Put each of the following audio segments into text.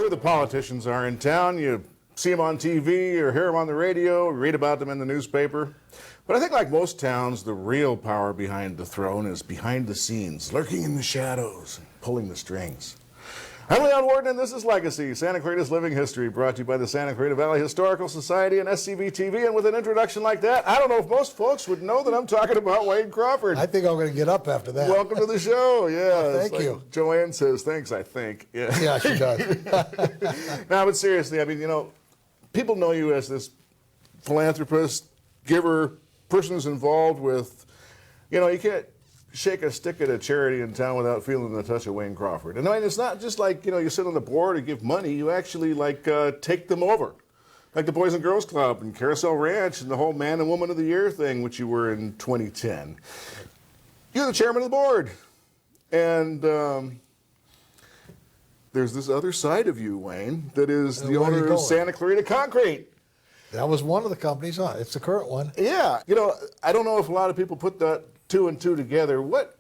where the politicians are in town. You see them on TV or hear them on the radio, read about them in the newspaper. But I think like most towns, the real power behind the throne is behind the scenes, lurking in the shadows, pulling the strings. I'm Leon Warden, and this is Legacy, Santa Clarita's Living History, brought to you by the Santa Clarita Valley Historical Society and SCV TV. And with an introduction like that, I don't know if most folks would know that I'm talking about Wayne Crawford. I think I'm going to get up after that. Welcome to the show. Yeah. Oh, thank you. Joanne says thanks, I think. Yeah, yeah, she does. No, but seriously, I mean, you know, people know you as this philanthropist, giver, person who's involved with, you know, you can't shake a stick at a charity in town without feeling the touch of Wayne Crawford. And I mean, it's not just like, you know, you sit on the board or give money, you actually like take them over. Like the Boys and Girls Club and Carousel Ranch and the whole Man and Woman of the Year thing, which you were in 2010. You're the chairman of the board. And there's this other side of you, Wayne, that is the owner of Santa Clarita Concrete. That was one of the companies on. It's the current one. Yeah. You know, I don't know if a lot of people put that two and two together. What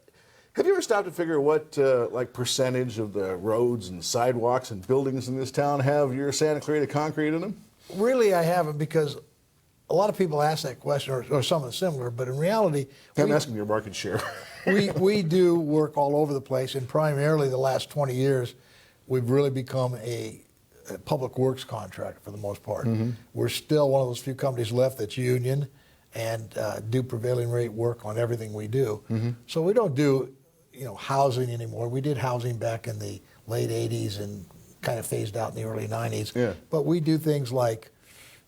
have you ever stopped to figure what like percentage of the roads and sidewalks and buildings in this town have your Santa Clarita Concrete in them? Really, I haven't, because a lot of people ask that question or something similar, but in reality, I'm asking your market share. we do work all over the place, and primarily the last 20 years, we've really become a public works contractor for the most part. Mm-hmm. We're still one of those few companies left that's union and do prevailing rate work on everything we do. Mm-hmm. So we don't do, you know, housing anymore. We did housing back in the late 80s and kind of phased out in the early 90s. Yeah. But we do things like,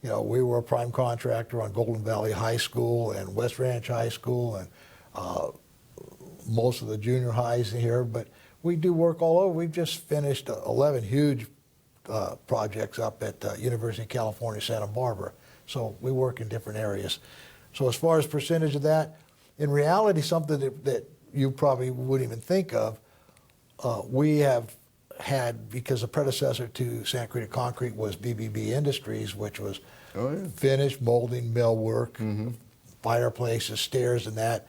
you know, we were a prime contractor on Golden Valley High School and West Ranch High School and most of the junior highs here. But we do work all over. We've just finished 11 huge projects up at University of California, Santa Barbara. So we work in different areas. So as far as percentage of that, in reality, something that you probably wouldn't even think of, we have had, because the predecessor to Santa Clarita Concrete was BBB Industries, which was finished molding, millwork, mm-hmm. fireplaces, stairs, and that.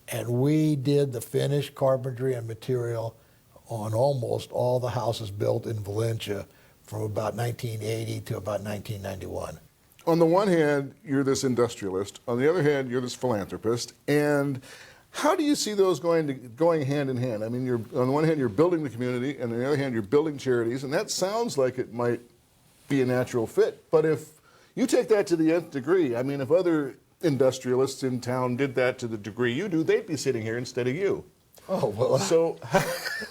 And we did the finished carpentry and material on almost all the houses built in Valencia from about 1980 to about 1991. On the one hand, you're this industrialist. On the other hand, you're this philanthropist. And how do you see those going hand in hand? I mean, on the one hand, you're building the community, and on the other hand, you're building charities, and that sounds like it might be a natural fit. But if you take that to the nth degree, I mean, if other industrialists in town did that to the degree you do, they'd be sitting here instead of you. Oh, well. So,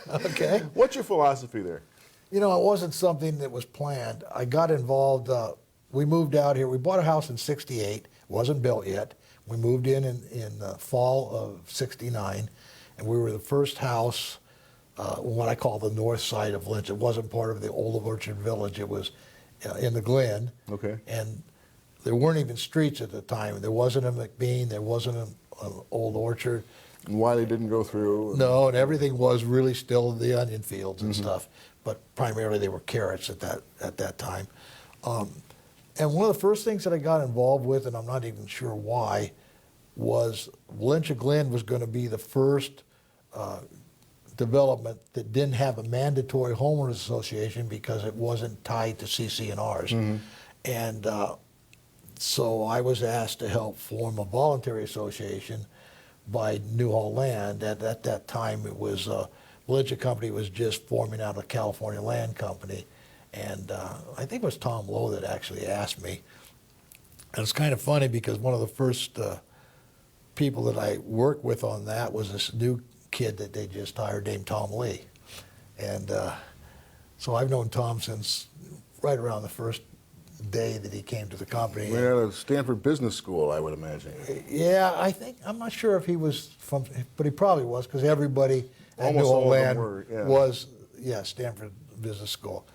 okay. What's your philosophy there? You know, it wasn't something that was planned. I got involved. We moved out here. We bought a house in '68. It wasn't built yet. We moved in the fall of '69, and we were the first house, what I call the north side of Lynch. It wasn't part of the old Orchard Village. It was in the Glen. Okay. And there weren't even streets at the time. There wasn't a McBean. There wasn't an old Orchard. And why they didn't go through? No, and everything was really still the onion fields and mm-hmm. stuff. But primarily they were carrots at that time. And one of the first things that I got involved with, and I'm not even sure why, was Valencia Glen was going to be the first development that didn't have a mandatory homeowners association because it wasn't tied to CC&Rs. Mm-hmm. And so I was asked to help form a voluntary association by Newhall Land. At that time, it was Valencia Company was just forming out a California land company. And I think it was Tom Lowe that actually asked me. And it's kind of funny because one of the first people that I worked with on that was this new kid that they just hired named Tom Lee. And so I've known Tom since right around the first day that he came to the company. We're at a Stanford Business School, I would imagine. Yeah, I'm not sure if he was from, but he probably was, because everybody at Newhall Land was, Stanford Business School.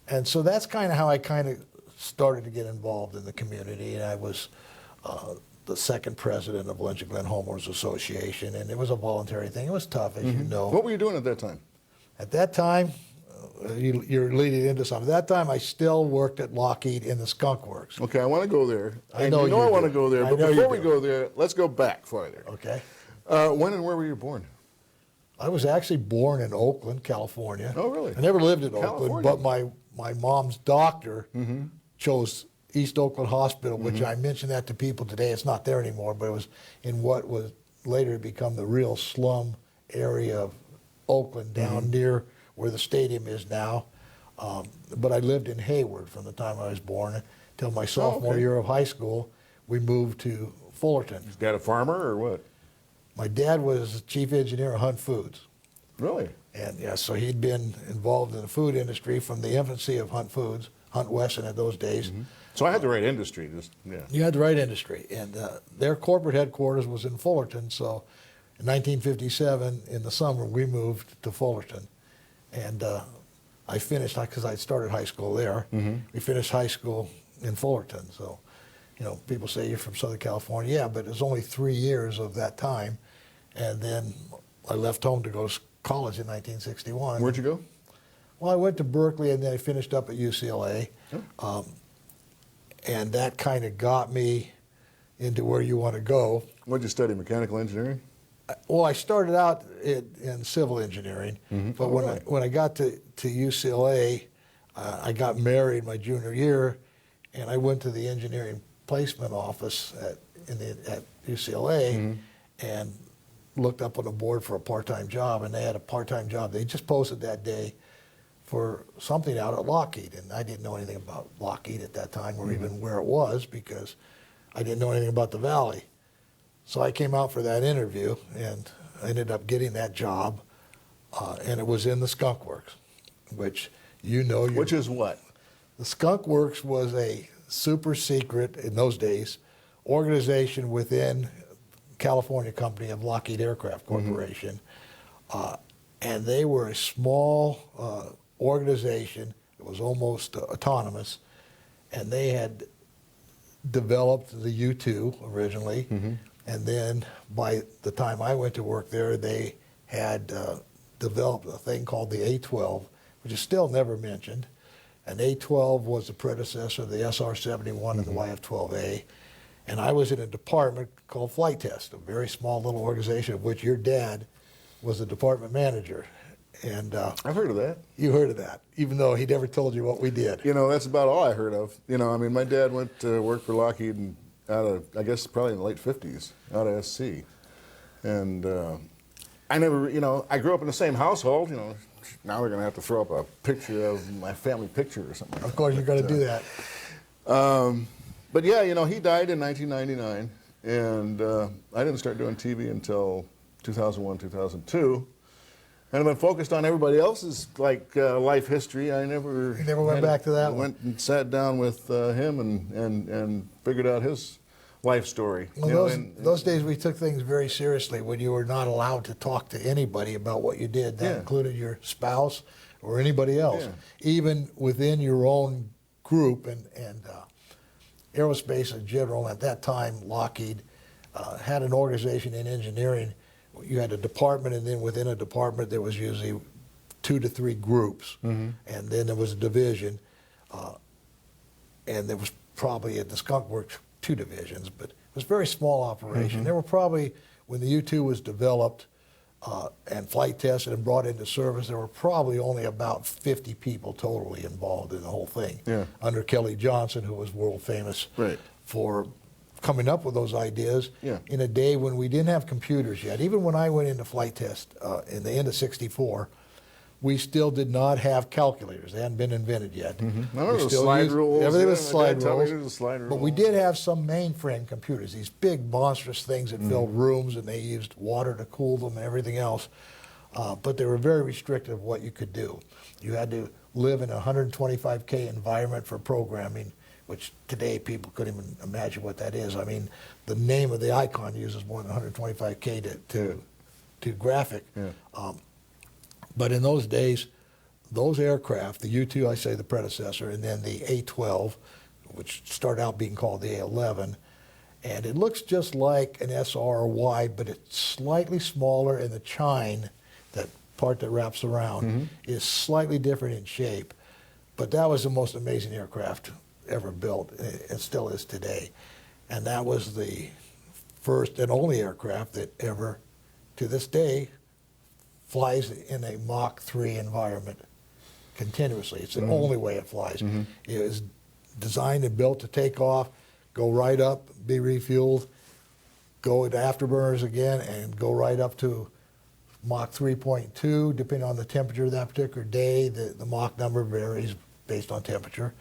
And so that's kind of how I kind of started to get involved in the community. And I was the second president of Valencia Glen Homeowners Association, and it was a voluntary thing. It was tough, as mm-hmm. you know. What were you doing at that time? At that time, you're leading into something. At that time, I still worked at Lockheed in the skunk works. Okay, I want to go there. I know I want to go there, but before we go there, let's go back farther. Okay. When and where were you born? I was actually born in Oakland, California. Oh, really? I never lived in Oakland, but my mom's doctor chose East Oakland Hospital, which I mentioned that to people today. It's not there anymore, but it was in what was later to become the real slum area of Oakland, down near where the stadium is now. But I lived in Hayward from the time I was born until my sophomore year of high school. We moved to Fullerton. You got a farmer or what? My dad was chief engineer at Hunt Foods. Really? And yeah, so he'd been involved in the food industry from the infancy of Hunt Foods, Hunt Wesson in those days. So I had the right industry. Just yeah. You had the right industry. And their corporate headquarters was in Fullerton. So in 1957, in the summer, we moved to Fullerton. And I finished, because I started high school there, we finished high school in Fullerton. So, you know, people say you're from Southern California. Yeah, but it was only 3 years of that time. And then I left home to go to college in 1961. Where'd you go? Well, I went to Berkeley, and then I finished up at UCLA. And that kind of got me into where you want to go. What'd you study, mechanical engineering? Well, I started out in civil engineering, but when I got to UCLA, I got married my junior year, and I went to the engineering placement office at UCLA and looked up on the board for a part-time job, and they had a part-time job. They just posted that day for something out at Lockheed, and I didn't know anything about Lockheed at that time or even where it was because I didn't know anything about the Valley. So I came out for that interview, and I ended up getting that job, and it was in the Skunk Works, which you know. Which is what? The Skunk Works was a super secret, in those days, organization within California company of Lockheed Aircraft Corporation. And they were a small organization. It was almost autonomous, and they had developed the U-2 originally, and then by the time I went to work there, they had developed a thing called the A-12, which is still never mentioned. And A-12 was the predecessor of the SR-71 and the YF-12A. And I was in a department called Flight Test, a very small little organization of which your dad was the department manager. And I've heard of that. You heard of that, even though he never told you what we did. You know, that's about all I heard of. You know, I mean, my dad went to work for Lockheed and out of, I guess, probably in the late 50s, out of SC. And I never, you know, I grew up in the same household. You know, now we're going to have to throw up a picture of my family picture or something. Of course, you're going to do that. But yeah, you know, he died in 1999, and I didn't start doing TV until 2001, 2002. And I've been focused on everybody else's life history. I never. You never went back to that one? Went and sat down with him and figured out his life story. Well, those days we took things very seriously when you were not allowed to talk to anybody about what you did. That included your spouse or anybody else, even within your own group. And aerospace in general, at that time, Lockheed had an organization in engineering. You had a department, and then within a department there was usually 2 to 3 groups, and then there was a division, and there was probably at the Skunk Works 2 divisions, but it was a very small operation. There were probably, when the U-2 was developed and flight tested and brought into service, there were probably only about 50 people totally involved in the whole thing, under Kelly Johnson, who was world famous for coming up with those ideas in a day when we didn't have computers yet. Even when I went into flight test in the end of '64, we still did not have calculators. They hadn't been invented yet. I remember the slide rules. Everything was slide rules. But we did have some mainframe computers, these big monstrous things that filled rooms, and they used water to cool them and everything else. But they were very restrictive of what you could do. You had to live in a 125K environment for programming, which today people couldn't even imagine what that is. I mean, the name of the icon uses more than 125K to graphic. But in those days, those aircraft, the U-2, I say the predecessor, and then the A-12, which started out being called the A-11, and it looks just like an SR-Y, but it's slightly smaller, and the chine, that part that wraps around, is slightly different in shape. But that was the most amazing aircraft ever built. It still is today. And that was the first and only aircraft that ever, to this day, flies in a Mach 3 environment. continuously. It's the only way it flies. It was designed and built to take off, go right up, be refueled, go into afterburners again, and go right up to Mach 3.2, depending on the temperature of that particular day. The Mach number varies based on temperature.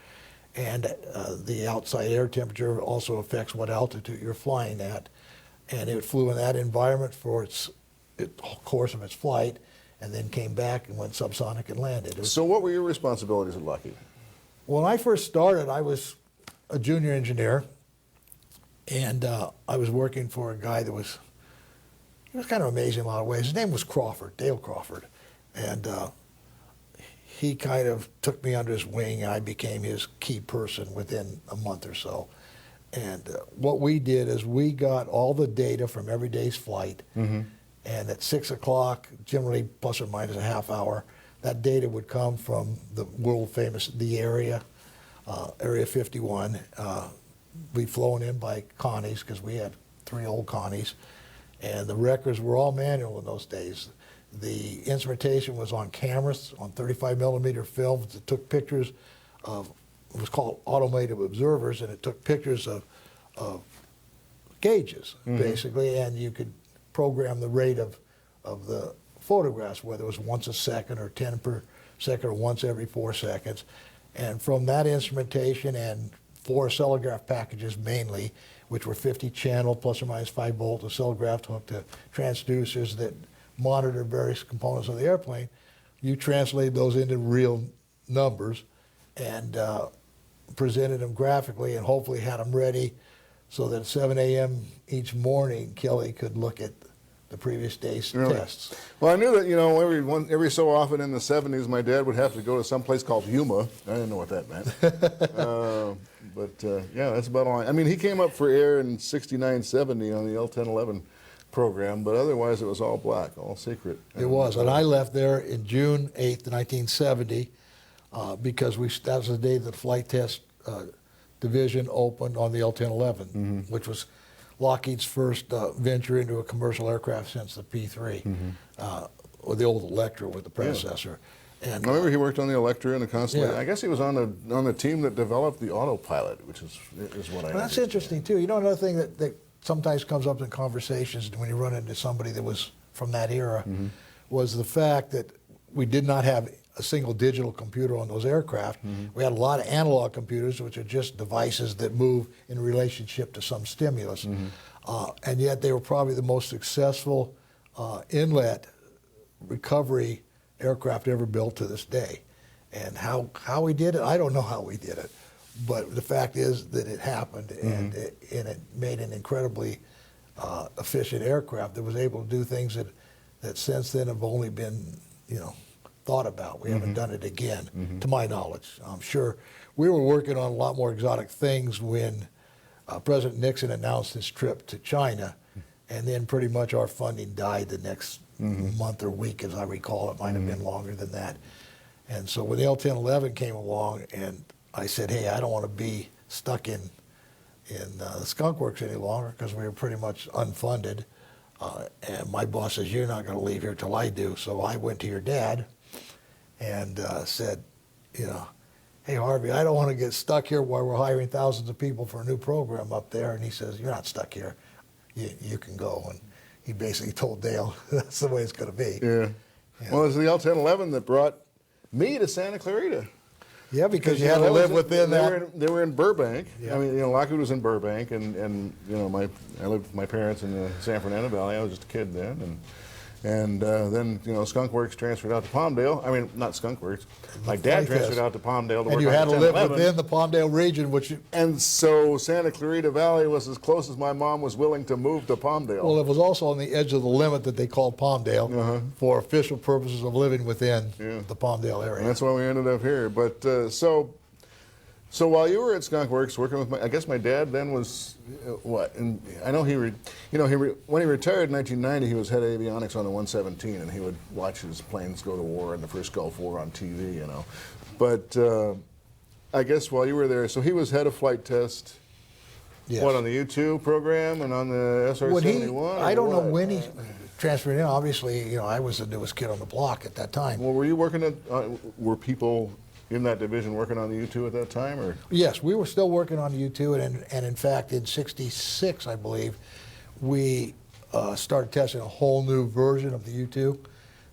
And the outside air temperature also affects what altitude you're flying at. And it flew in that environment for the course of its flight, and then came back and went subsonic and landed. So what were your responsibilities at Lockheed? When I first started, I was a junior engineer, and I was working for a guy that was kind of amazing in a lot of ways. His name was Crawford, Dale Crawford, and he kind of took me under his wing, and I became his key person within a month or so. And what we did is we got all the data from every day's flight, and at 6 o'clock, generally plus or minus a half hour, that data would come from the world famous Area 51. We'd flown in by Connies because we had 3 old Connies, and the records were all manual in those days. The instrumentation was on cameras, on 35 millimeter films that took pictures of, it was called automated observers, and it took pictures of gauges, basically, and you could program the rate of the photographs, whether it was once a second or 10 per second or once every 4 seconds. And from that instrumentation and 4 oscillograph packages mainly, which were 50 channel plus or minus 5 volt oscillograph hooked to transducers that monitor various components of the airplane, you translated those into real numbers and presented them graphically, and hopefully had them ready so that at 7 a.m. each morning, Kelly could look at the previous day's tests. Well, I knew that, you know, every so often in the 70s, my dad would have to go to some place called Yuma. I didn't know what that meant. Yeah, that's about all. I mean, he came up for air in 69, 70 on the L-1011 program, but otherwise it was all black, all secret. It was, and I left there in June 8th, 1970, because that was the day the flight test division opened on the L-1011, which was Lockheed's first venture into a commercial aircraft since the P-3, or the old Electra with the predecessor. And I remember he worked on the Electra and the Constellation. I guess he was on the team that developed the autopilot, which is what I know. That's interesting, too. You know, another thing that sometimes comes up in conversations when you run into somebody that was from that era was the fact that we did not have a single digital computer on those aircraft. We had a lot of analog computers, which are just devices that move in relationship to some stimulus. And yet they were probably the most successful inlet recovery aircraft ever built to this day. And how we did it, I don't know how we did it. But the fact is that it happened, and it made an incredibly efficient aircraft that was able to do things that since then have only been, thought about. We haven't done it again, to my knowledge. I'm sure we were working on a lot more exotic things when President Nixon announced his trip to China, and then pretty much our funding died the next month or week, as I recall. It might have been longer than that. And so when the L-1011 came along, and I said, hey, I don't want to be stuck in the Skunk Works any longer because we were pretty much unfunded. And my boss says, you're not going to leave here till I do. So I went to your dad and said, hey, Harvey, I don't want to get stuck here while we're hiring thousands of people for a new program up there. And he says, you're not stuck here. You can go. And he basically told Dale that's the way it's going to be. Yeah. Well, it's the L-1011 that brought me to Santa Clarita. Yeah, because you had to live within that. They were in Burbank. Yeah. I mean, Lockwood was in Burbank, and I lived with my parents in the San Fernando Valley. I was just a kid then, and then Skunk Works transferred out to Palmdale. I mean, not Skunk Works. My dad transferred out to Palmdale to work on the 1011. And you had to live within the Palmdale region, And so Santa Clarita Valley was as close as my mom was willing to move to Palmdale. Well, it was also on the edge of the limit that they called Palmdale for official purposes of living within the Palmdale area. And that's why we ended up here. But so while you were at Skunk Works working with I guess my dad then was what? And I know when he retired in 1990, he was head of avionics on the 117, and he would watch his planes go to war in the first Gulf War on TV, But I guess while you were there, so he was head of flight test. Yes. What, on the U-2 program and on the SR-71? I don't know when he transferred in, obviously, you know, I was the newest kid on the block at that time. Well, were you working at, were people in that division working on the U2 at that time, or? Yes, we were still working on the U2, and in fact, in '66, I believe, we started testing a whole new version of the U2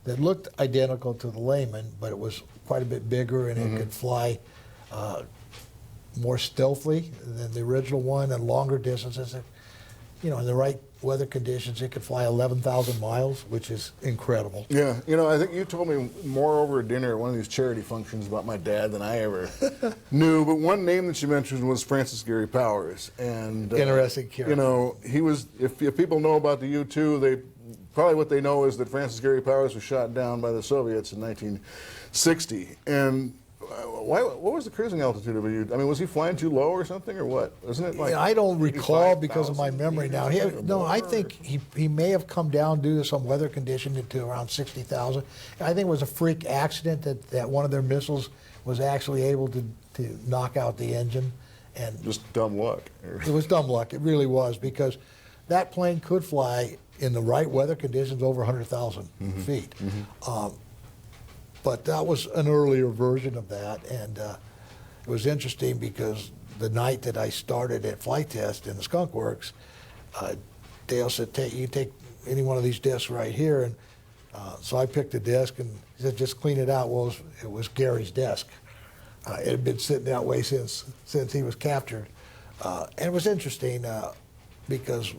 that looked identical to the layman, but it was quite a bit bigger, and it could fly more stealthily than the original one and longer distances. You know, in the right weather conditions, it could fly 11,000 miles, which is incredible. Yeah, you know, I think you told me more over dinner at one of these charity functions about my dad than I ever knew. But one name that you mentioned was Francis Gary Powers, and Interesting character. You know, he was. If people know about the U-2, they probably what they know is that Francis Gary Powers was shot down by the Soviets in 1960, and. What was the cruising altitude of a U? I mean, was he flying too low or something, or what? Isn't it like? Yeah, I don't recall because of my memory now. No, I think he may have come down due to some weather condition to around 60,000. I think it was a freak accident that one of their missiles was actually able to knock out the engine, and just dumb luck. It was dumb luck. It really was, because that plane could fly in the right weather conditions over 100,000 feet. But that was an earlier version of that, and it was interesting because the night that I started at flight test in the Skunk Works, Dale said, you take any one of these discs right here, and so I picked a disc, and he said, just clean it out. Well, it was Gary's desk. It had been sitting that way since he was captured. And it was interesting because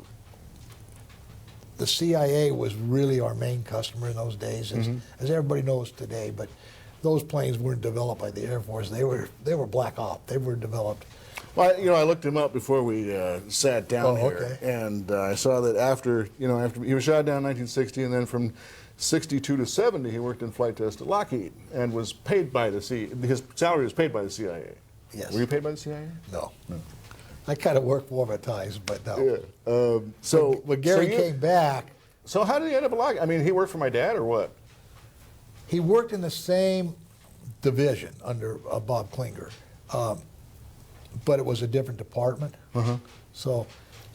the CIA was really our main customer in those days, as everybody knows today. But those planes weren't developed by the Air Force. They were black op. They were developed. Well, you know, I looked him up before we sat down here, and I saw that after he was shot down in 1960, and then from 62 to 70, he worked in flight test at Lockheed and was paid by his salary was paid by the CIA. Yes. Were you paid by the CIA? No. I kind of worked for him at times, but no. Yeah. So when Gary came back. So how did he end up at Lockheed? I mean, he worked for my dad, or what? He worked in the same division under Bob Klinger, but it was a different department. So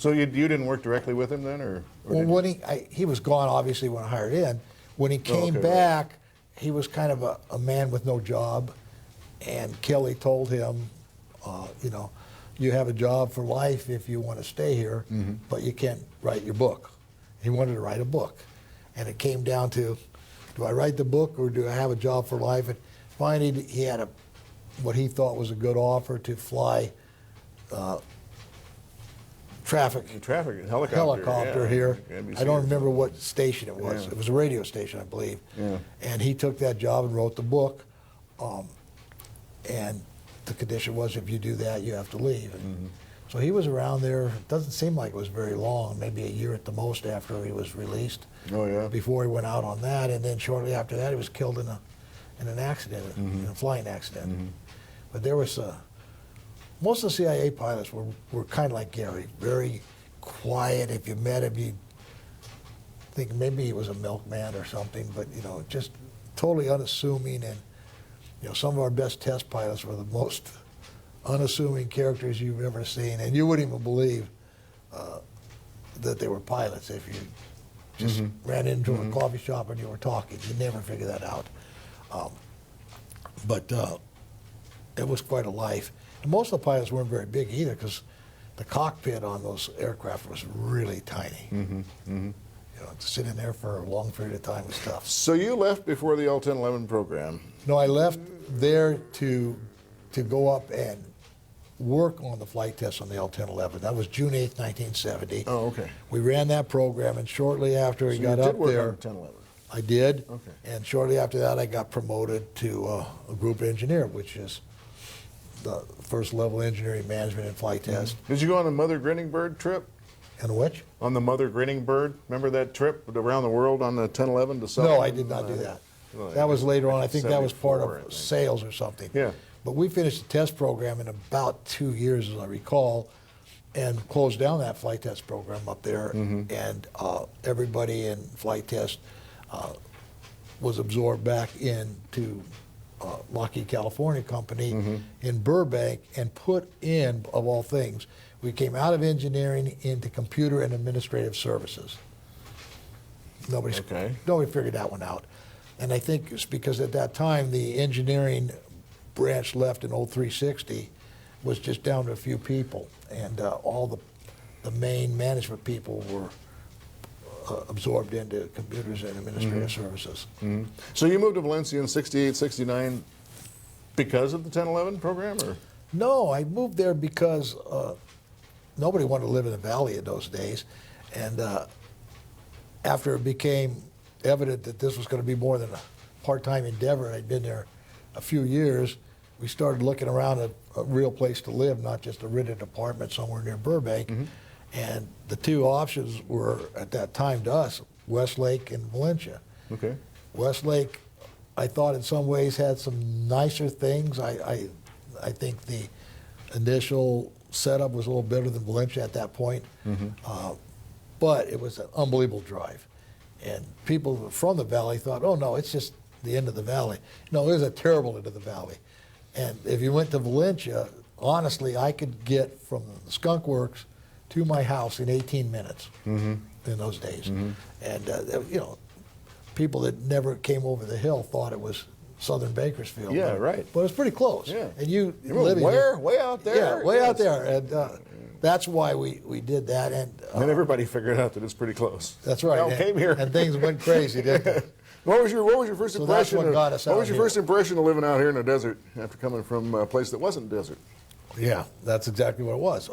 you didn't work directly with him then, or well, when he was gone, obviously, when I hired in. When he came back, he was kind of a man with no job, and Kelly told him, you know, you have a job for life if you want to stay here, but you can't write your book. He wanted to write a book, and it came down to, do I write the book or do I have a job for life? And finally, he had what he thought was a good offer to fly helicopter here. I don't remember what station it was. Yeah. It was a radio station, I believe. Yeah. And he took that job and wrote the book. And the condition was, if you do that, you have to leave. And so he was around there. It doesn't seem like it was very long, maybe a year at the most after he was released. Oh, yeah. Before he went out on that, and then shortly after that, he was killed in an accident, in a flying accident. But there was most of the CIA pilots were kind of like Gary, very quiet. If you met him, you'd think maybe he was a milkman or something, but you know, just totally unassuming. And you know, some of our best test pilots were the most unassuming characters you've ever seen, and you wouldn't even believe that they were pilots if you just ran into a coffee shop and you were talking. You'd never figure that out. But it was quite a life. And most of the pilots weren't very big either, because the cockpit on those aircraft was really tiny. You know, to sit in there for a long period of time was tough. So you left before the L-1011 program. No, I left there to go up and work on the flight test on the L-1011. That was June 8th, 1970. Oh, okay. We ran that program, and shortly after we got you did up work there, on the 1011. I did. Okay. And shortly after that, I got promoted to a group engineer, which is the first level engineering management and flight test. Did you go on the Mother Grinning Bird trip? And which? On the Mother Grinning Bird? Remember that trip around the world on the 1011 to No, I did not do that. That was later on. I think that was part 74, of sales or something. Yeah. But we finished the test program in about 2 years, as I recall, and closed down that flight test program up there. And everybody in flight test was absorbed back into Lockheed California Company in Burbank and put in, of all things, we came out of engineering into computer and administrative services. Nobody figured that one out. And I think it's because at that time the engineering branch left in 0360 was just down to a few people, and all the main management people were absorbed into computers and administrative services. So you moved to Valencia in 68, 69 because of the 1011 program, or? No, I moved there because nobody wanted to live in the valley in those days, and after it became evident that this was going to be more than a part-time endeavor, and I'd been there a few years, we started looking around at a real place to live, not just a rented apartment somewhere near Burbank. And the two options were, at that time to us, Westlake and Valencia. Okay. Westlake, I thought in some ways had some nicer things. I think the initial setup was a little better than Valencia at that point. But it was an unbelievable drive. And people from the valley thought, oh no, it's just the end of the valley. No, it was a terrible end of the valley. And if you went to Valencia, honestly, I could get from the Skunk Works to my house in 18 minutes in those days. And, you know, people that never came over the hill thought it was southern Bakersfield. Yeah, right. But it was pretty close. Yeah. And you living where? Way out there? Yeah, way out there. And that's why we did that. And then everybody figured out that it's pretty close. That's right. They all came here. And things went crazy, didn't they? What was your first So impression? that's what got us what out was your here. first impression of living out here in the desert after coming from a place that wasn't desert? Yeah, that's exactly what it was.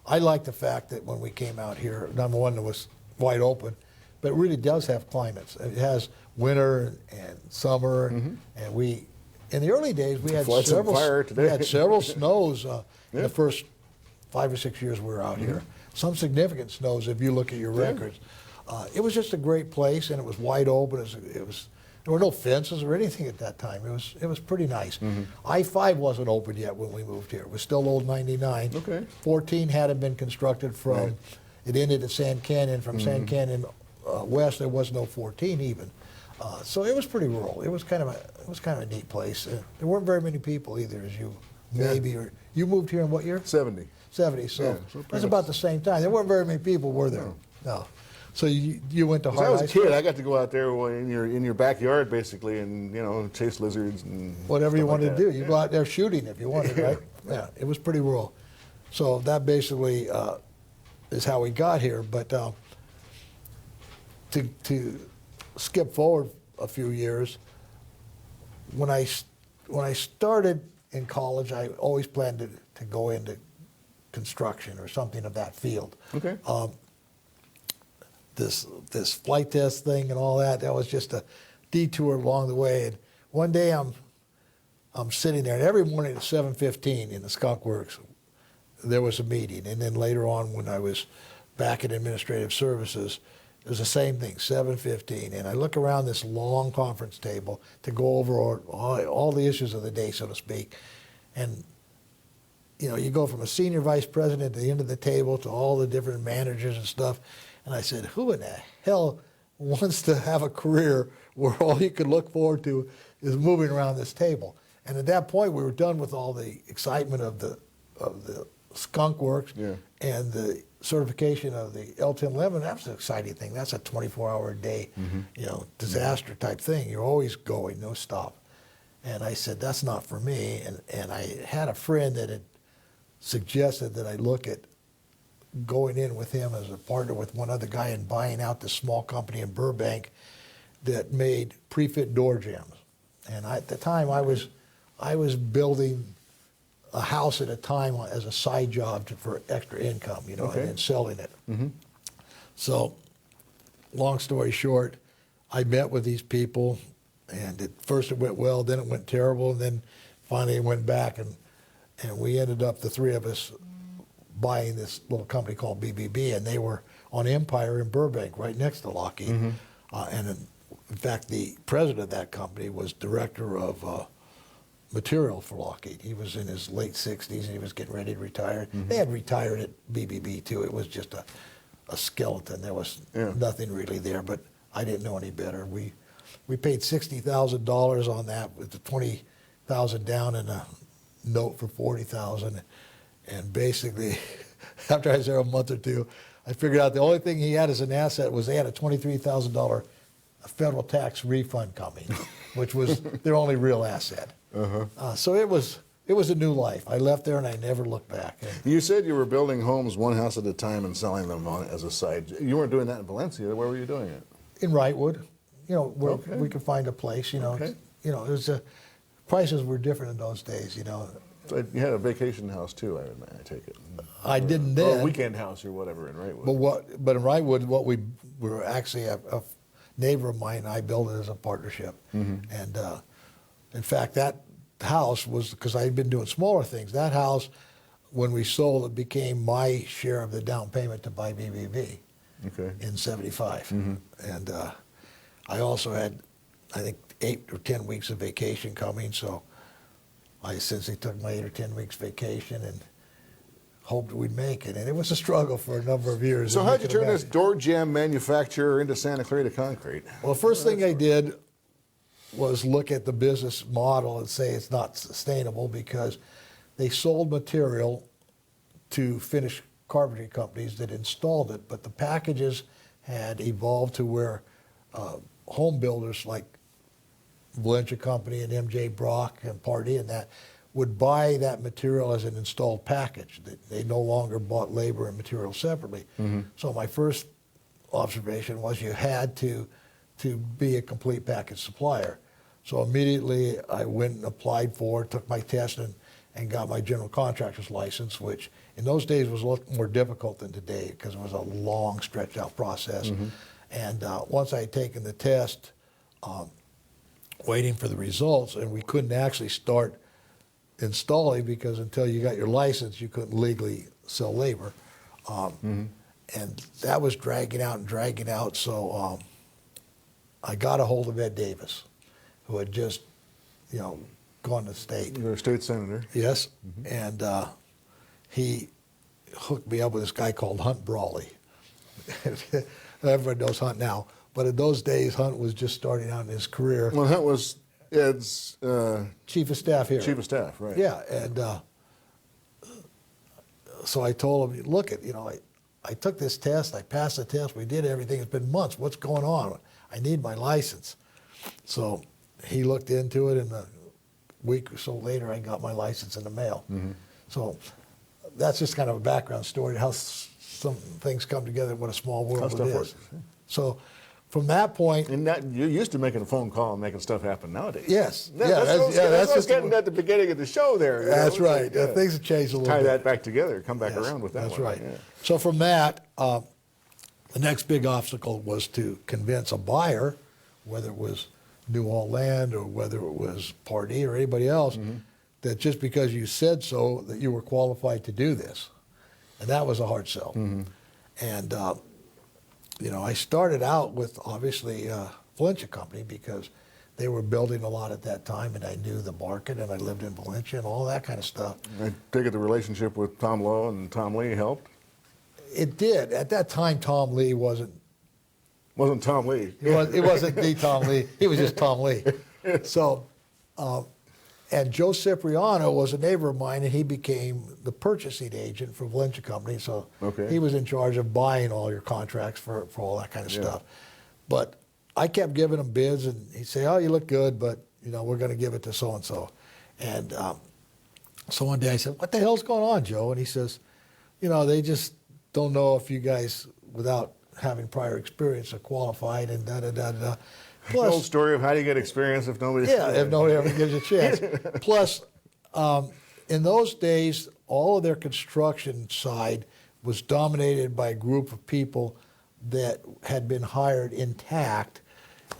I like the fact that when we came out here, number one, it was wide open, but it really does have climates. It has winter and summer, and we, in the early days, we had Floods and fire today. we had several snows in the first 5 or 6 years we were out here. Some significant snows if you look at your records. It was just a great place, and it was wide open. There were no fences or anything at that time. It was pretty nice. I-5 wasn't open yet when we moved here. It was still old 99. Okay. 14 hadn't been constructed from. It ended at Sand Canyon. From Sand Canyon west, there was no 14 even. So it was pretty rural. It was kind of a neat place. There weren't very many people either, as you maybe or you moved here in what year? 70. 70. So Yeah, so that's about the same time. There weren't very many people, were there? No. So you went to When I Hart was a High School? kid, I got to go out there in your backyard basically, and chase lizards and Whatever you stuff like wanted to that. do. You go out there shooting if you wanted, right? Yeah, it was pretty rural. So that basically is how we got here. But to skip forward a few years, when I started in college, I always planned to go into construction or something of that field. Okay. This flight test thing and all that was just a detour along the way. And one day I'm sitting there, and every morning at 7:15 in the Skunk Works, there was a meeting. And then later on, when I was back in administrative services, it was the same thing, 7:15. And I look around this long conference table to go over all the issues of the day, so to speak. And you go from a senior vice president at the end of the table to all the different managers and stuff. And I said, who in the hell wants to have a career where all you could look forward to is moving around this table? And at that point, we were done with all the excitement of the Skunk Works and the certification of the L1011. That was an exciting thing. That's a 24-hour a day, disaster type thing. You're always going, no stop. And I said, that's not for me. And I had a friend that had suggested that I look at going in with him as a partner with one other guy and buying out this small company in Burbank that made pre-fit door jambs. And at the time, I was building a house at a time as a side job for extra income, and then selling it. So, long story short, I met with these people, and at first it went well, then it went terrible, and then finally it went back, and we ended up, the three of us, buying this little company called BBB, and they were on Empire in Burbank, right next to Lockheed. And in fact, the president of that company was director of material for Lockheed. He was in his late 60s, and he was getting ready to retire. They had retired at BBB, too. It was just a skeleton. There was nothing really there, but I didn't know any better. We paid $60,000 on that with the $20,000 down and a note for $40,000. And basically, after I was there a month or two, I figured out the only thing he had as an asset was they had a $23,000 federal tax refund coming, which was their only real asset. So it was a new life. I left there and I never looked back. You said you were building homes one house at a time and selling them on as a side. You weren't doing that in Valencia. Where were you doing it? In Wrightwood, where we could find a place. Okay. It was prices were different in those days. So you had a vacation house too, I take it. I didn't Or then. a weekend house or whatever in Wrightwood. But in Wrightwood, what we were actually a neighbor of mine and I built it as a partnership. And in fact, that house was, because I had been doing smaller things, that house, when we sold it, became my share of the down payment to buy BBB in 75. And I also had, I think, 8 or 10 weeks of vacation coming, so I essentially took my 8 or 10 weeks vacation and hoped we'd make it. And it was a struggle for a number of years. So how'd you turn this door jamb manufacturer into Santa Clarita Concrete? Well, the first thing I did was look at the business model and say it's not sustainable, because they sold material to finished carpentry companies that installed it, but the packages had evolved to where home builders like Valencia Company and M.J. Brock and Pardee and that would buy that material as an installed package. They no longer bought labor and material separately. So my first observation was you had to be a complete package supplier. So immediately I went and applied for, took my test, and got my general contractor's license, which in those days was a lot more difficult than today because it was a long, stretched out process. And once I had taken the test, waiting for the results, and we couldn't actually start installing because until you got your license, you couldn't legally sell labor. And that was dragging out. So I got a hold of Ed Davis, who had just, gone to state. You're a state senator. Yes. And he hooked me up with this guy called Hunt Brawley. Everyone knows Hunt now. But in those days, Hunt was just starting out in his career. Well, Hunt was Ed's chief of staff here. Chief of staff, right. Yeah, and so I told him, look, I took this test, I passed the test, we did everything, it's been months, what's going on? I need my license. So he looked into it, and a week or so later, I got my license in the mail. So that's just kind of a background story, how some things come together, what a small world it is. So from that point, and you're used to making a phone call and making stuff happen nowadays. Yes. That's what's getting at the beginning of the show there. That's right. Things have changed a little bit. Tie that back together, come back around with that That's one. right. Yeah. So from that, the next big obstacle was to convince a buyer, whether it was New All Land or whether it was Pardee or anybody else, that just because you said so, that you were qualified to do this. And that was a hard sell. And I started out with, obviously, Valencia Company because they were building a lot at that time, and I knew the market, and I lived in Valencia and all that kind of stuff. I take it the relationship with Tom Lowe and Tom Lee helped? It did. At that time, Tom Lee wasn't Tom Lee. It wasn't the Tom Lee. He was just Tom Lee. So, and Joe Cipriano was a neighbor of mine, and he became the purchasing agent for Valencia Company. So he was in charge of buying all your contracts for all that kind of stuff. But I kept giving him bids, and he'd say, "Oh, you look good, but we're going to give it to so and so." And so one day I said, "What the hell's going on, Joe?" And he says, "They just don't know if you guys, without having prior experience, are qualified and da-da-da-da." Plus, the old story of how do you get experience if nobody's... Yeah, if nobody ever gives you a chance. Plus, in those days, all of their construction side was dominated by a group of people that had been hired intact.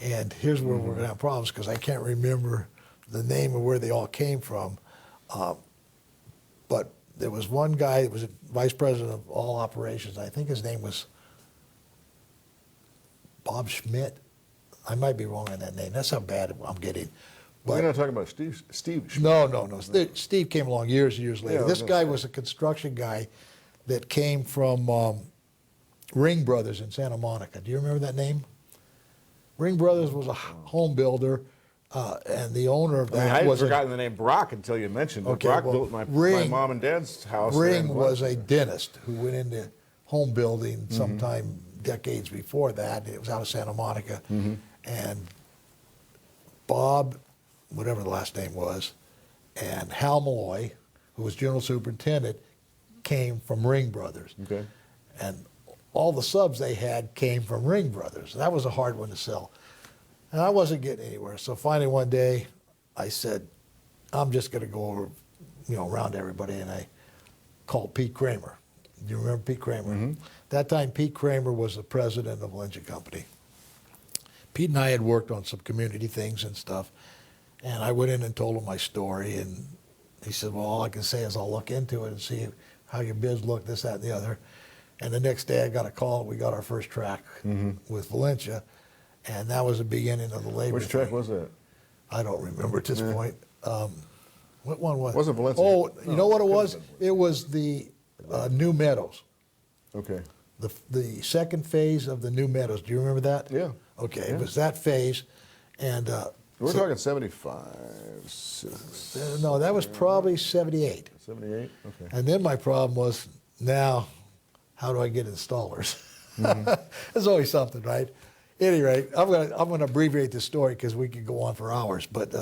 And here's where we're going to have problems, because I can't remember the name of where they all came from. But there was one guy that was vice president of all operations. I think his name was Bob Schmidt. I might be wrong on that name. That's how bad I'm getting. But we're not talking about Steve Schmidt. No. Steve came along years and years later. Yeah, this guy was a construction guy that came from Ring Brothers in Santa Monica. Do you remember that name? Ring Brothers was a home builder, and the owner of that I was... had forgotten the name Brock until you mentioned it. Brock built my mom and dad's house. Ring was a dentist who went into home building sometime decades before that. It was out of Santa Monica. And Bob, whatever the last name was, and Hal Malloy, who was general superintendent, came from Ring Brothers. Okay. And all the subs they had came from Ring Brothers. That was a hard one to sell. And I wasn't getting anywhere. So finally one day I said, I'm just going to go over, around everybody. And I called Pete Kramer. Do you remember Pete Kramer? That time Pete Kramer was the president of Lynch & Company. Pete and I had worked on some community things and stuff. And I went in and told him my story. And he said, well, all I can say is I'll look into it and see how your bids look, this, that, and the other. And the next day I got a call. We got our first track with Valencia. And that was the beginning of the labor. Which track was that? I don't remember at this point. What one was it? Wasn't Valencia. Oh, you know what it was? It was the New Meadows. Okay. The second phase of the New Meadows. Do you remember that? Yeah. Okay, Yeah. it was that phase. And We're talking 75, no, that was probably 78. 78? Okay. And then my problem was, now, how do I get installers? There's always something, right? At any rate, I'm gonna abbreviate the story because we could go on for hours. But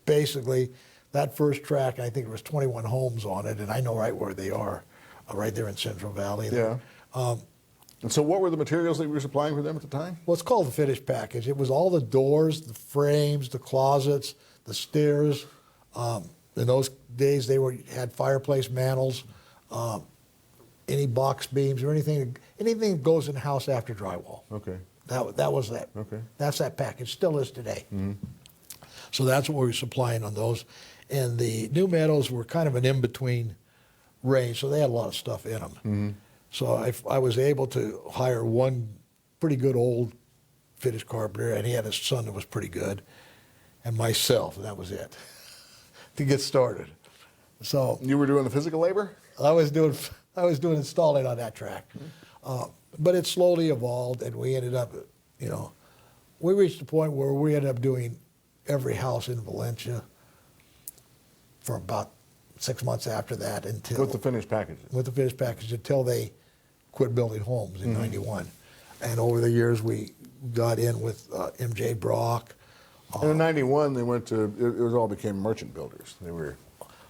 basically, that first track, I think there was 21 homes on it, and I know right where they are, right there in Central Valley. There. Yeah. And so what were the materials that you were supplying for them at the time? Well, it's called the finished package. It was all the doors, the frames, the closets, the stairs. In those days, they had fireplace mantles, any box beams or anything that goes in the house after drywall. Okay. That was that. Okay. That's that package. Still is today. So that's what we were supplying on those. And the New Meadows were kind of an in-between range, so they had a lot of stuff in them. So I was able to hire one pretty good old finished carpenter, and he had a son that was pretty good, and myself, and that was it, to get started. So You were doing the physical labor? I was doing installing on that track. But it slowly evolved, and we ended up, we reached a point where we ended up doing every house in Valencia for about 6 months after that until... With the finished packages? With the finished package until they quit building homes in '91. And over the years, we got in with M.J. Brock. And in '91, they went to, it all became merchant builders. They were...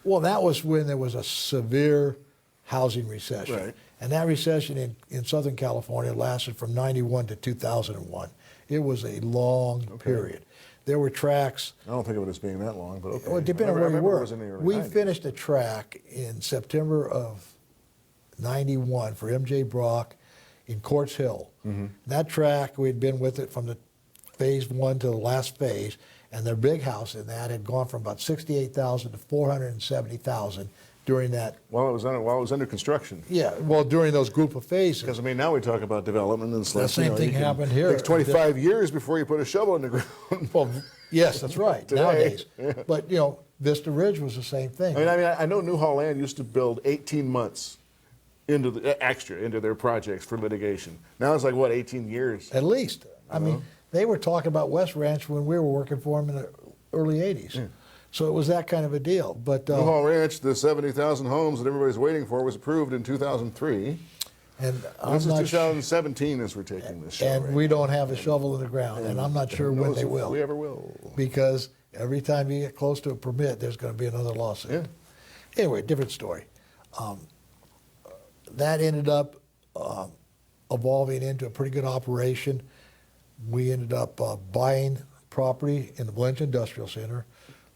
Well, that was when there was a severe housing recession. Right. And that recession in Southern California lasted from '91 to 2001. It was a long period. There were tracks. I don't think of it as being that long, but okay. Well, depending on where you It were. was in the early We 90s. finished a track in September of '91 for M.J. Brock in Courts Hill. That track, we'd been with it from the phase one to the last phase, and their big house in that had gone from about 68,000 to 470,000 during that. While it was under construction. Yeah, well, during those group of phases. Because, now we talk about development and stuff. The same thing happened here. It takes 25 years before you put a shovel in the ground. Well, yes, that's right, Today. nowadays. Yeah. But, Vista Ridge was the same thing. I know Newhall Land used to build 18 months into their projects for litigation. Now it's like, what, 18 years? At least. I mean, they were talking about West Ranch when we were working for them in the early 80s. Yeah. So it was that kind of a deal. But Newhall Ranch, the 70,000 homes that everybody's waiting for, was approved in 2003. And This is 2017 as we're taking this show. And we don't have a shovel in the ground, and I'm not sure when they will. We ever will. Because every time you get close to a permit, there's going to be another lawsuit. Yeah. Anyway, different story. That ended up evolving into a pretty good operation. We ended up buying property in the Valencia Industrial Center.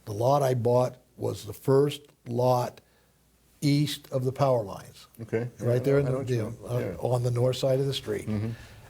The lot I bought was the first lot east of the power lines. Okay. Right there in I know the what you deal, mean. on the north side of the street.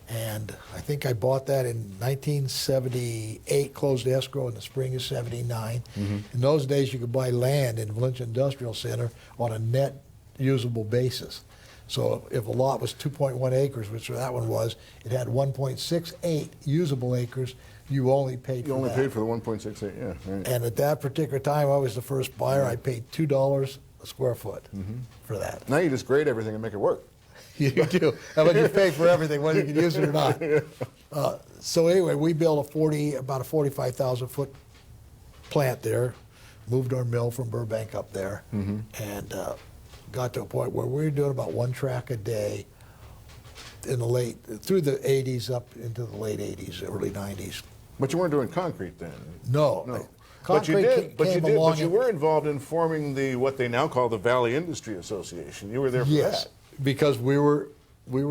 And I think I bought that in 1978, closed escrow in the spring of '79. In those days, you could buy land in Valencia Industrial Center on a net usable basis. So if a lot was 2.1 acres, which that one was, it had 1.68 usable acres. You only paid for that. You only paid for the 1.68, yeah. Right. And at that particular time, I was the first buyer. I paid $2 a square foot for that. Now you just grade everything and make it work. You do. How about you pay for everything, whether you can use it or not? So anyway, we built about a 45,000 foot plant there, moved our mill from Burbank up there, and got to a point where we were doing about one track a day in the late, through the 80s up into the late 80s, early 90s. But you weren't doing concrete then. No. No. Concrete But you were involved in forming what they now call the Valley Industry Association. You were there for Yes, that. because we were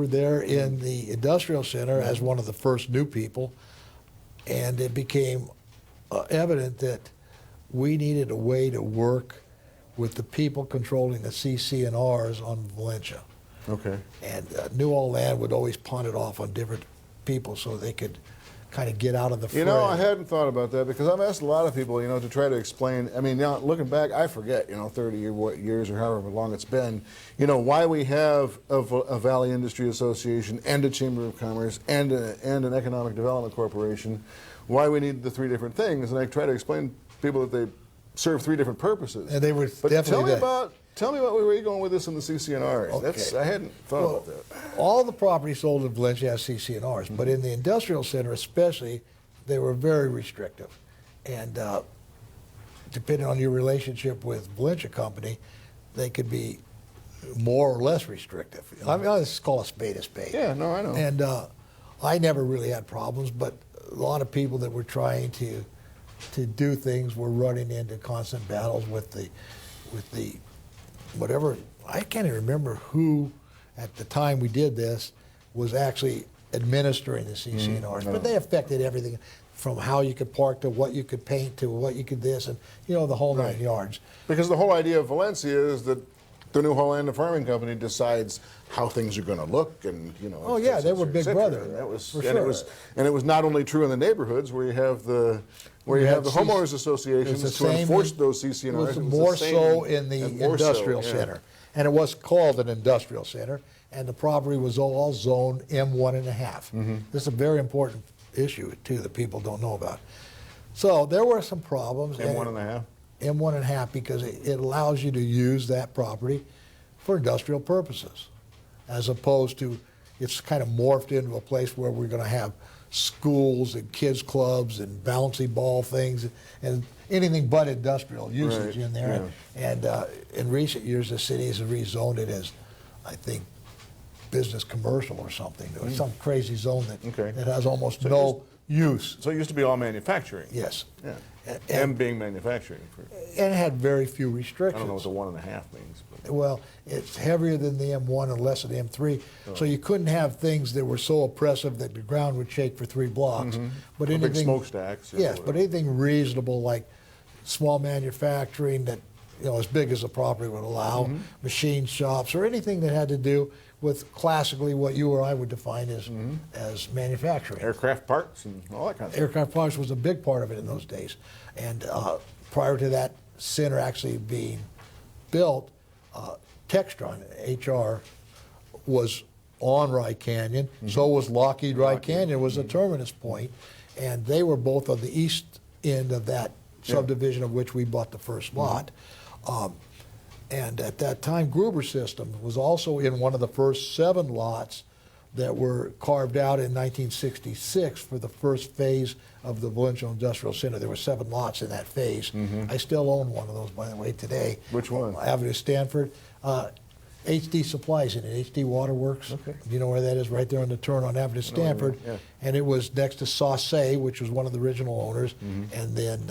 there in the industrial center as one of the first new people, and it became evident that we needed a way to work with the people controlling the CC&Rs on Valencia. Okay. And New Orleans would always pawn it off on different people so they could kind of get out of the fray. You know, I hadn't thought about that because I've asked a lot of people, to try to explain. I mean, now looking back, I forget, 30 years or however long it's been, why we have a Valley Industry Association and a Chamber of Commerce and an Economic Development Corporation, why we need the three different things. And I try to explain to people that they serve three different purposes. And they were but definitely tell me about where you're going with this in the CC&Rs. Okay. I hadn't thought about that. All the property sold in Valencia has CC&Rs, but in the industrial center especially, they were very restrictive. And depending on your relationship with Valencia Company, they could be more or less restrictive. I mean, let's call a spade a spade. Yeah, no, I know. And I never really had problems, but a lot of people that were trying to do things were running into constant battles with the whatever. I can't even remember who at the time we did this was actually administering the CC&Rs, but they affected everything from how you could park to what you could paint to what you could this and the whole 9 yards. Because the whole idea of Valencia is that the New Holland Farming Company decides how things are going to look, and Oh yeah, they were big brother. And that was, for and sure. it was not only true in the neighborhoods where you have the homeowners associations to enforce those CC&Rs. It was more so in the industrial center, and it was called an industrial center, and the property was all zoned M1.5. This is a very important issue too that people don't know about. So there were some problems. M1.5. M1.5 because it allows you to use that property for industrial purposes, as opposed to it's kind of morphed into a place where we're going to have schools and kids clubs and bouncy ball things and anything but industrial usage in there. Yeah. And in recent years, the city has rezoned it as, I think, business commercial or something. Some crazy zone that has almost no use. So it used to be all manufacturing. Yes. Yeah. And being manufacturing. And it had very few restrictions. I don't know what the 1.5 means. But. Well, it's heavier than the M1 and less than the M3, so you couldn't have things that were so oppressive that the ground would shake for 3 blocks. But anything, big smokestacks. Yes, but anything reasonable like small manufacturing that as big as the property would allow, machine shops, or anything that had to do with classically what you or I would define as manufacturing. Aircraft parts and all that kind of stuff. Aircraft parts was a big part of it in those days. And prior to that center actually being built, Textron, HR, was on Rye Canyon. So was Lockheed Rye Canyon was a terminus point. And they were both on the east end of that subdivision of which we bought the first lot. And at that time, Gruber Systems was also in one of the first 7 lots that were carved out in 1966 for the first phase of the Valencia Industrial Center. There were 7 lots in that phase. I still own one of those, by the way, today. Which one? Avenue Stanford. HD Supplies in it, HD Waterworks. Okay. You know where that is? Right there on the turn on Avenue Stanford. Yeah. And it was next to Sauce, which was one of the original owners, and then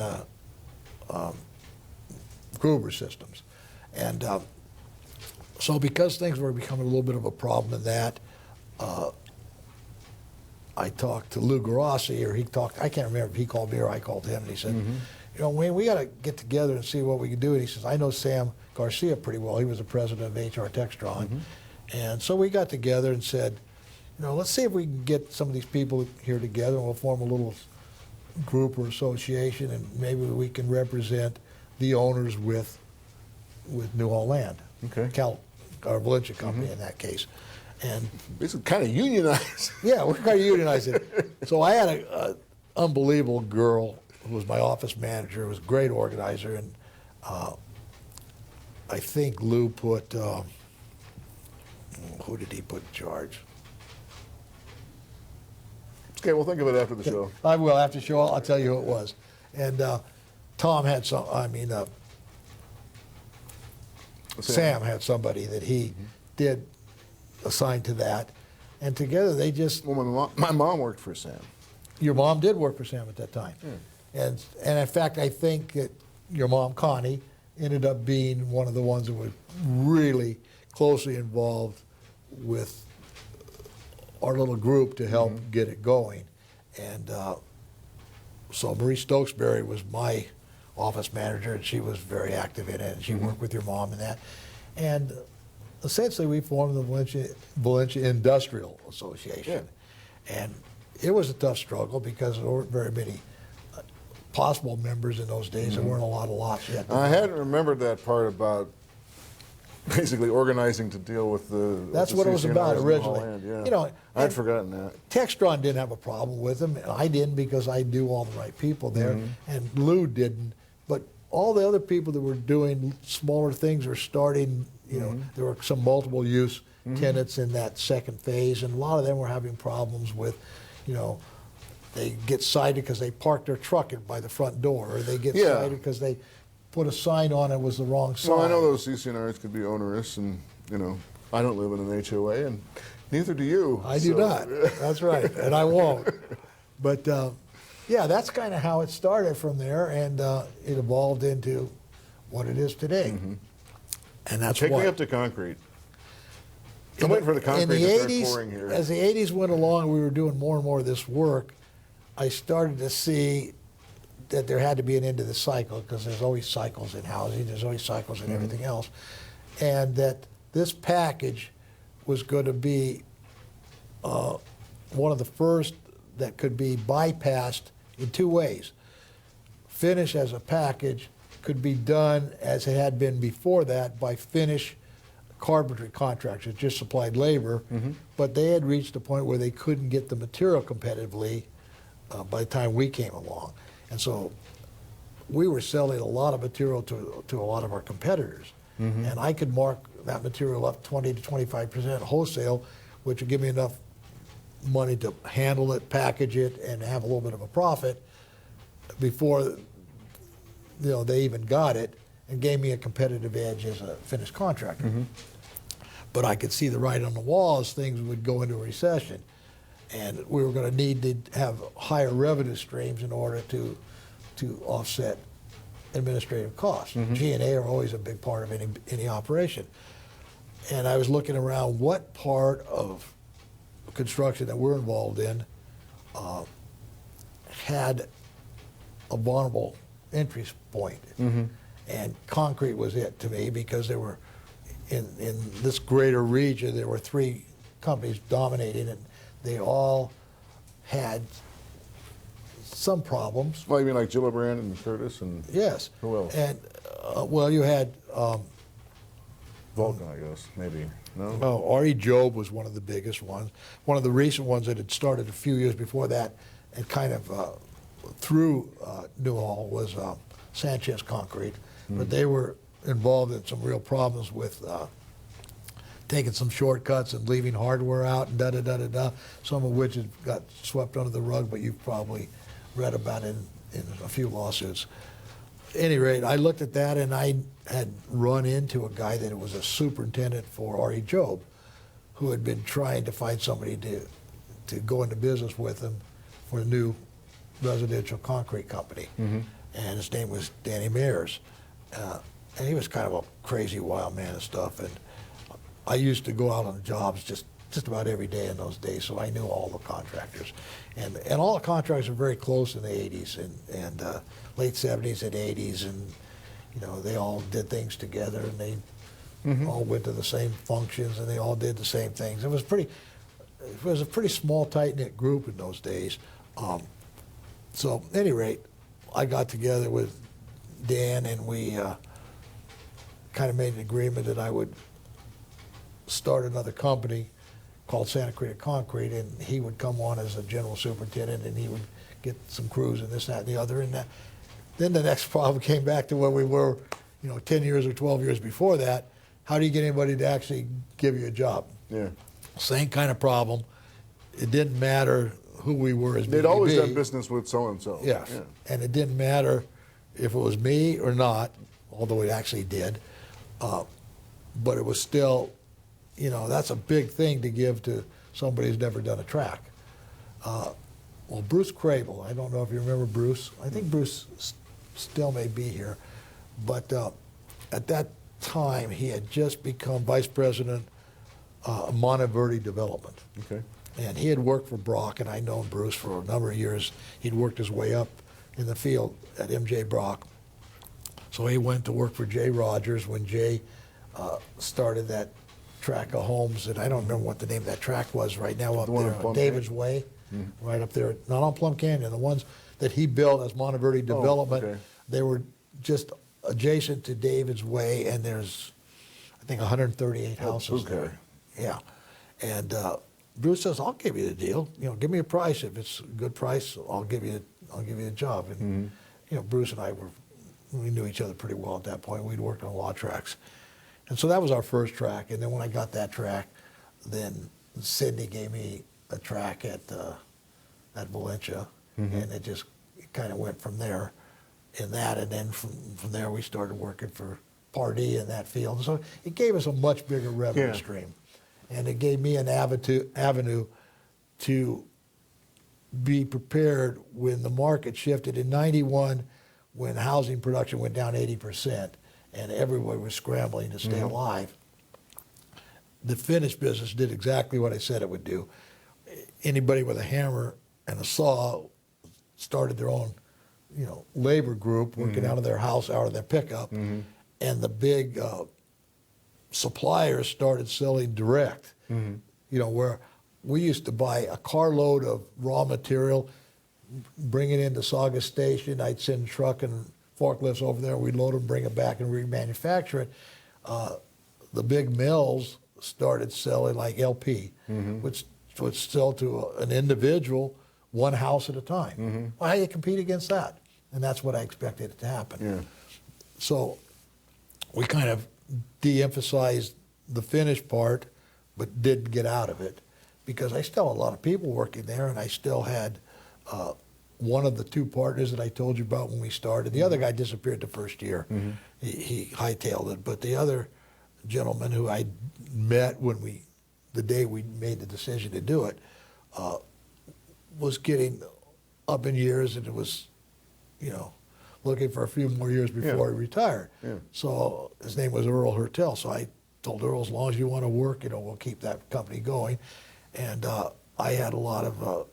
Gruber Systems. And so because things were becoming a little bit of a problem in that, I talked to Lou Garossi, or I can't remember if he called me or I called him, and he said, Wayne, we got to get together and see what we can do. And he says, I know Sam Garcia pretty well. He was the president of HR Textron. And so we got together and said, let's see if we can get some of these people here together, and we'll form a little group or association, and maybe we can represent the owners with New Holland, or Valencia Company in that case. And this is kind of unionized. Yeah, we're kind of unionizing it. So I had an unbelievable girl who was my office manager, who was a great organizer, and I think Lou put, who did he put in charge? Okay, we'll think of it after the show. I will, after the show, I'll tell you who it was. And Tom had Sam had somebody that he did assign to that. And together they just, Well, my mom worked for Sam. your mom did work for Sam at that time. And in fact, I think that your mom, Connie, ended up being one of the ones that was really closely involved with our little group to help get it going. And so Marie Stokesbury was my office manager, and she was very active in it, and she worked with your mom in that. And essentially, we formed the Valencia Industrial Association. And it was a tough struggle because there weren't very many possible members in those days. There weren't a lot of lots yet. I hadn't remembered that part about basically organizing to deal with the. That's with what the it was about CCNRs in originally. Holland, yeah. You know, I'd forgotten that. Textron didn't have a problem with them, and I didn't because I knew all the right people there, and Lou didn't. But all the other people that were doing smaller things or starting, you know, there were some multiple use tenants in that second phase, and a lot of them were having problems with, you know, they get cited because they parked their truck by the front door, or they get cited because they put a sign on it was the wrong sign. Well, I know those CCNRs could be onerous, and you know, I don't live in an HOA, and neither do you. I do not. That's right, and I won't. But yeah, that's kind of how it started from there, and it evolved into what it is today. And that's Take what. me up to concrete. I'm waiting for the concrete to start pouring here. As the 80s went along, we were doing more and more of this work. I started to see that there had to be an end to the cycle, because there's always cycles in housing, there's always cycles in everything else, and that this package was going to be one of the first that could be bypassed in two ways. Finish as a package could be done as it had been before that by Finnish carpentry contractors, just supplied labor, but they had reached a point where they couldn't get the material competitively by the time we came along. And so we were selling a lot of material to a lot of our competitors. And I could mark that material up 20 to 25% wholesale, which would give me enough money to handle it, package it, and have a little bit of a profit before they even got it, and gave me a competitive edge as a finished contractor. But I could see the writing on the wall as things would go into a recession. And we were going to need to have higher revenue streams in order to offset administrative costs. G&A are always a big part of any operation. And I was looking around what part of construction that we're involved in had a vulnerable entry point. And concrete was it to me, because there were, in this greater region, there were three companies dominating it. They all had some problems. Well, you mean like Gillibrand and Curtis and Yes. who else? And well, you had Vulcan, I guess, maybe. No? R.E. Job was one of the biggest ones. One of the recent ones that had started a few years before that and kind of through Newhall was Sanchez Concrete. But they were involved in some real problems with taking some shortcuts and leaving hardware out and da-da-da-da-da, some of which had got swept under the rug, but you've probably read about it in a few lawsuits. At any rate, I looked at that, and I had run into a guy that was a superintendent for R.E. Job, who had been trying to find somebody to go into business with him for a new residential concrete company. And his name was Danny Mayers. And he was kind of a crazy wild man and stuff. And I used to go out on jobs just about every day in those days, so I knew all the contractors. And all the contractors were very close in the 80s and late 70s and 80s, and they all did things together, and they all went to the same functions, and they all did the same things. It was a pretty small, tight-knit group in those days. So at any rate, I got together with Dan, and we kind of made an agreement that I would start another company called Santa Clarita Concrete, and he would come on as a general superintendent, and he would get some crews and this, that, and the other. And then the next problem came back to where we were, 10 years or 12 years before that. How do you get anybody to actually give you a job? Yeah. Same kind of problem. It didn't matter who we were as They'd BDB. always done business with so-and-so. Yes. Yeah. And it didn't matter if it was me or not, although it actually did. But it was still, that's a big thing to give to somebody who's never done a track. Well, Bruce Crable, I don't know if you remember Bruce. I think Bruce still may be here. But at that time, he had just become vice president of Monteverde Development. Okay. And he had worked for Brock, and I'd known Bruce for a number of years. He'd worked his way up in the field at M.J. Brock. So he went to work for Jay Rogers when Jay started that track of homes, and I don't remember what the name of that track was right now up there on David's Way, right up there, not on Plum Canyon, the ones that he built as Monteverde Development. Okay. They were just adjacent to David's Way, and there's, I think, 138 houses there. Yeah. And Bruce says, I'll give you the deal. You know, give me a price. If it's a good price, I'll give you a job. And you know, Bruce and I we knew each other pretty well at that point. We'd worked on a lot of tracks. And so that was our first track. And then when I got that track, then Sydney gave me a track at Valencia, and it just kind of went from there in that. And then from there, we started working for Pardee in that field. So it gave us a much bigger revenue stream. And it gave me an avenue to be prepared when the market shifted in '91, when housing production went down 80% and everybody was scrambling to stay alive. The finish business did exactly what I said it would do. Anybody with a hammer and a saw started their own, you know, labor group working out of their house, out of their pickup, and the big suppliers started selling direct. You know, where we used to buy a carload of raw material, bring it into Saugus Station. I'd send truck and forklifts over there. We'd load them, bring it back, and remanufacture it. The big mills started selling like LP, which would sell to an individual, one house at a time. Well, how do you compete against that? And that's what I expected it to happen. Yeah. So we kind of de-emphasized the finish part, but didn't get out of it, because I still had a lot of people working there, and I still had one of the two partners that I told you about when we started. The other guy disappeared the first year. He hightailed it, but the other gentleman who I met the day we made the decision to do it, was getting up in years, and it was, you know, looking for a few more years before he retired. So his name was Earl Hertel. So I told Earl, as long as you want to work, you know, we'll keep that company going. And I had a lot of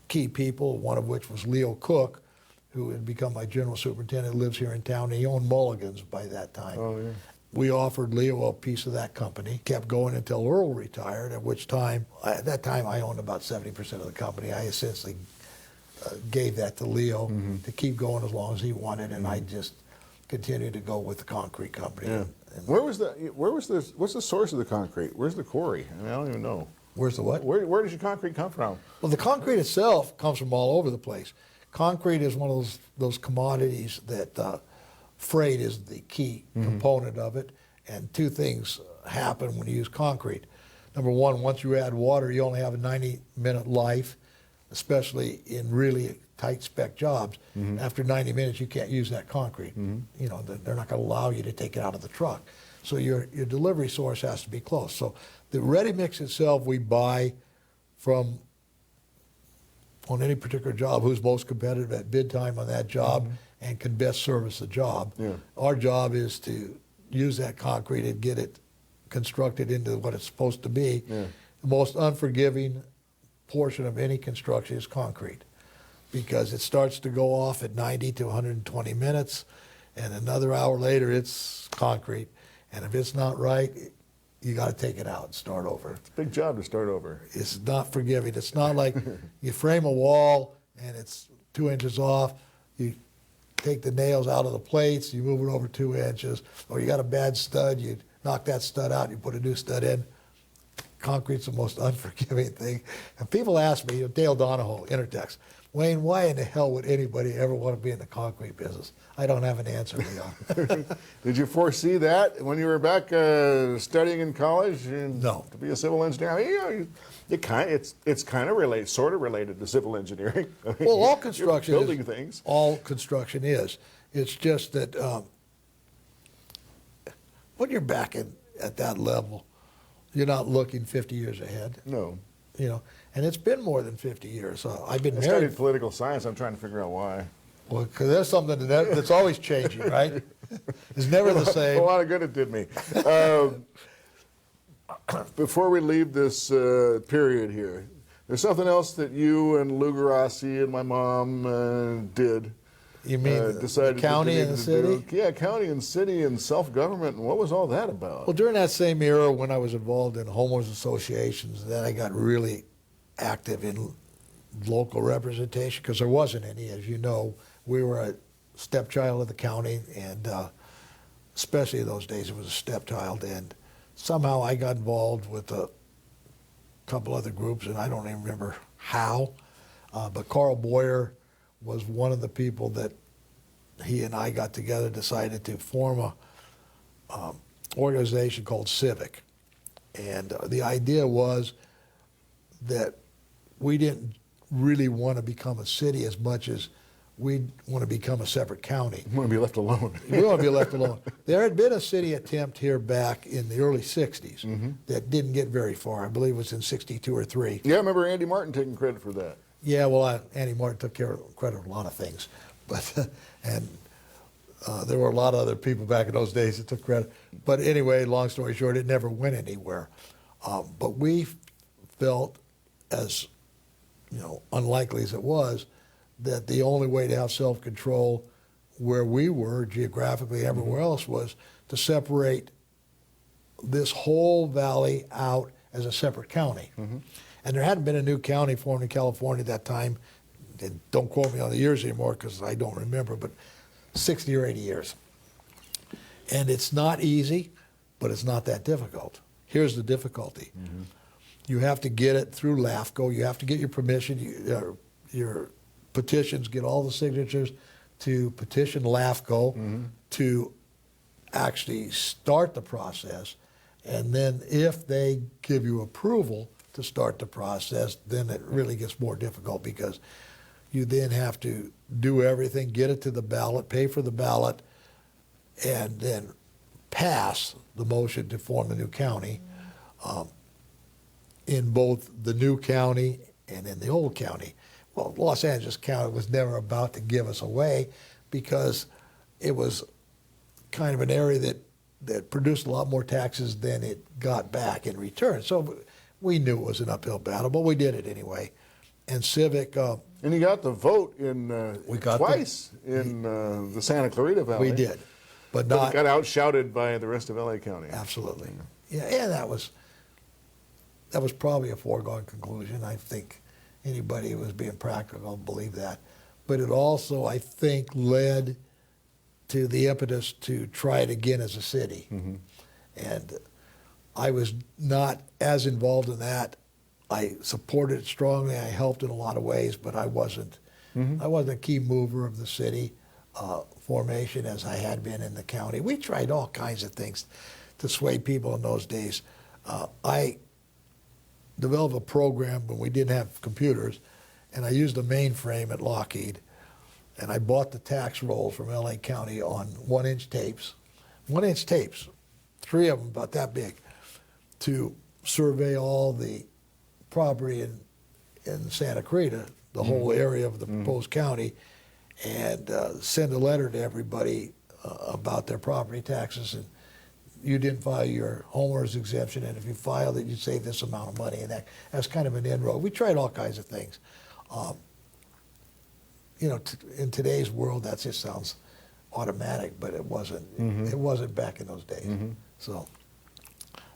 key people, one of which was Leo Cook, who had become my general superintendent, lives here in town. He owned Mulligan's by that time. Oh, yeah. We offered Leo a piece of that company, kept going until Earl retired, at which time, at that time I owned about 70% of the company. I essentially gave that to Leo to keep going as long as he wanted, and I just continued to go with the concrete company. Yeah. What's the source of the concrete? Where's the quarry? I mean, I don't even know. Where's the what? Where does your concrete come from? Well, the concrete itself comes from all over the place. Concrete is one of those commodities that freight is the key component of it, and two things happen when you use concrete. Number one, once you add water, you only have a 90-minute life, especially in really tight spec jobs. After 90 minutes, you can't use that concrete. You know, they're not going to allow you to take it out of the truck. So your delivery source has to be close. So the ready mix itself we buy from, on any particular job, who's most competitive at bid time on that job and can best service the job. Our job is to use that concrete and get it constructed into what it's supposed to be. The most unforgiving portion of any construction is concrete, because it starts to go off at 90 to 120 minutes, and another hour later it's concrete. And if it's not right, you got to take it out and start over. It's a big job to start over. It's not forgiving. It's not like you frame a wall and it's 2 inches off. You take the nails out of the plates, you move it over 2 inches, or you got a bad stud, you knock that stud out, you put a new stud in. Concrete's the most unforgiving thing. And people ask me, Dale Donahoe, Intertex, Wayne, why in the hell would anybody ever want to be in the concrete business? I don't have an answer, Leon. Did you foresee that when you were back studying in college? No. To be a civil engineer? I mean, it's kind of related, sort of related to civil engineering. I mean, Well, all construction you're building things. All construction is. It's just that when you're back at that level, you're not looking 50 years ahead. No. you know, and it's been more than 50 years. I've been I married. studied political science. I'm trying to figure out why. Well, because there's something that's always changing, right? It's never the A same. lot of good it did me. Before we leave this period here, there's something else that you and Lou Grassi and my mom did. You mean decided the county that and the they city? needed to do. Yeah, county and city and self-government. And what was all that about? Well, during that same era when I was involved in homeowners associations, then I got really active in local representation because there wasn't any. As you know, we were a stepchild of the county, and especially in those days it was a stepchild. And somehow I got involved with a couple other groups, and I don't even remember how, but Carl Boyer was one of the people that he and I got together, decided to form a organization called Civic. And the idea was that we didn't really want to become a city as much as we want to become a separate county. You want to be left alone. We want to be left alone. There had been a city attempt here back in the early 60s that didn't get very far. I believe it was in 62 or 3. Yeah, I remember Andy Martin taking credit for that. Yeah, well, Andy Martin took credit for a lot of things, but and there were a lot of other people back in those days that took credit. But anyway, long story short, it never went anywhere. But we felt, as unlikely as it was, that the only way to have self-control where we were geographically, everywhere else, was to separate this whole valley out as a separate county. And there hadn't been a new county formed in California at that time. And don't quote me on the years anymore because I don't remember, but 60 or 80 years. And it's not easy, but it's not that difficult. Here's the difficulty. You have to get it through LAFCO. You have to get your permission, your petitions, get all the signatures to petition LAFCO to actually start the process. And then if they give you approval to start the process, then it really gets more difficult because you then have to do everything, get it to the ballot, pay for the ballot, and then pass the motion to form the new county in both the new county and in the old county. Well, Los Angeles County was never about to give us away because it was kind of an area that produced a lot more taxes than it got back in return. So we knew it was an uphill battle, but we did it anyway. And Civic... and you got the vote in twice in the Santa Clarita Valley. We did, but But not... it got outshouted by the rest of LA County. Absolutely. Yeah, and that was probably a foregone conclusion. I think anybody who was being practical believed that. But it also, I think, led to the impetus to try it again as a city. And I was not as involved in that. I supported it strongly. I helped in a lot of ways, but I wasn't a key mover of the city formation as I had been in the county. We tried all kinds of things to sway people in those days. I developed a program when we didn't have computers, and I used a mainframe at Lockheed, and I bought the tax rolls from LA County on 1-inch tapes. 1-inch tapes, 3 of them about that big, to survey all the property in Santa Clarita, the whole area of the proposed county, and send a letter to everybody about their property taxes. And you didn't file your homeowner's exemption, and if you filed it, you'd save this amount of money. And that's kind of an inroad. We tried all kinds of things. In today's world, that just sounds automatic, but it wasn't. It wasn't back in those days. So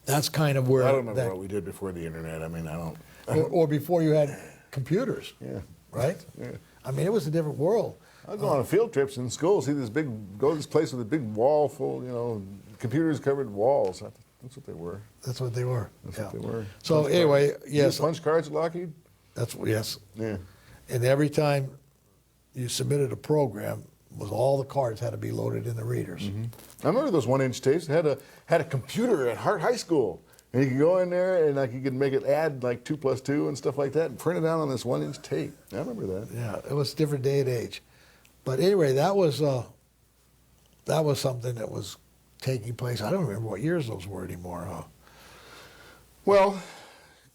that's kind of where I don't remember what we did before the internet. I mean, I don't. or before you had computers. Yeah. Right? Yeah. I mean, it was a different world. I'd go on field trips in school, go to this place with a big wall full, computers covered walls. That's what they were. That's what they were. That's what they were. So Punch anyway, cards. yes. You punch cards at Lockheed? Yes. Yeah. And every time you submitted a program, all the cards had to be loaded in the readers. I remember those 1-inch tapes. It had a computer at Hart High School. And you could go in there and you could make it add 2 + 2 and stuff like that and print it out on this 1-inch tape. I remember that. Yeah, it was a different day and age. But anyway, that was something that was taking place. I don't remember what years those were anymore. Well,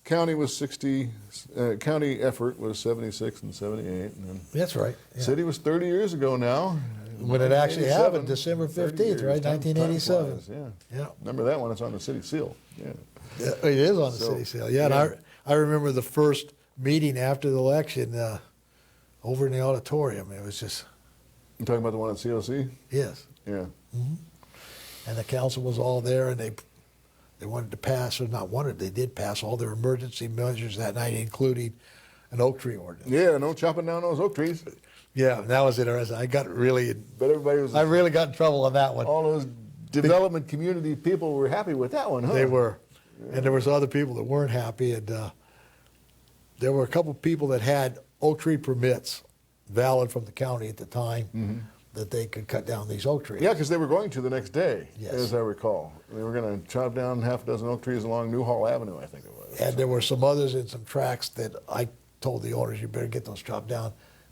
county was 60, county effort was 76 and 78. And then That's right. Yeah. city was 30 years ago now. When it actually 1987, happened, December 30 15th, years. right? Time 1987. flies, yeah. Yeah. Remember that one? It's on the city seal. Yeah. Yeah, it is on the So, city seal. Yeah, yeah. and I remember the first meeting after the election over in the auditorium. It was just, You talking about the one at COC? yes. Yeah. And the council was all there, and they wanted to pass, or not wanted, they did pass all their emergency measures that night, including an oak tree ordinance. Yeah, no chopping down those oak trees. Yeah, that was interesting. I got really, But everybody was, I really got in trouble on that one. all those development community people were happy with that one, huh? They were. And there was other people that weren't happy, and there were a couple people that had oak tree permits valid from the county at the time that they could cut down these oak trees. Yeah, because they were going to the next day, Yes. as I recall. They were going to chop down half a dozen oak trees along Newhall Avenue, I think it was. And there were some others in some tracks that I told the owners, you better get those chopped down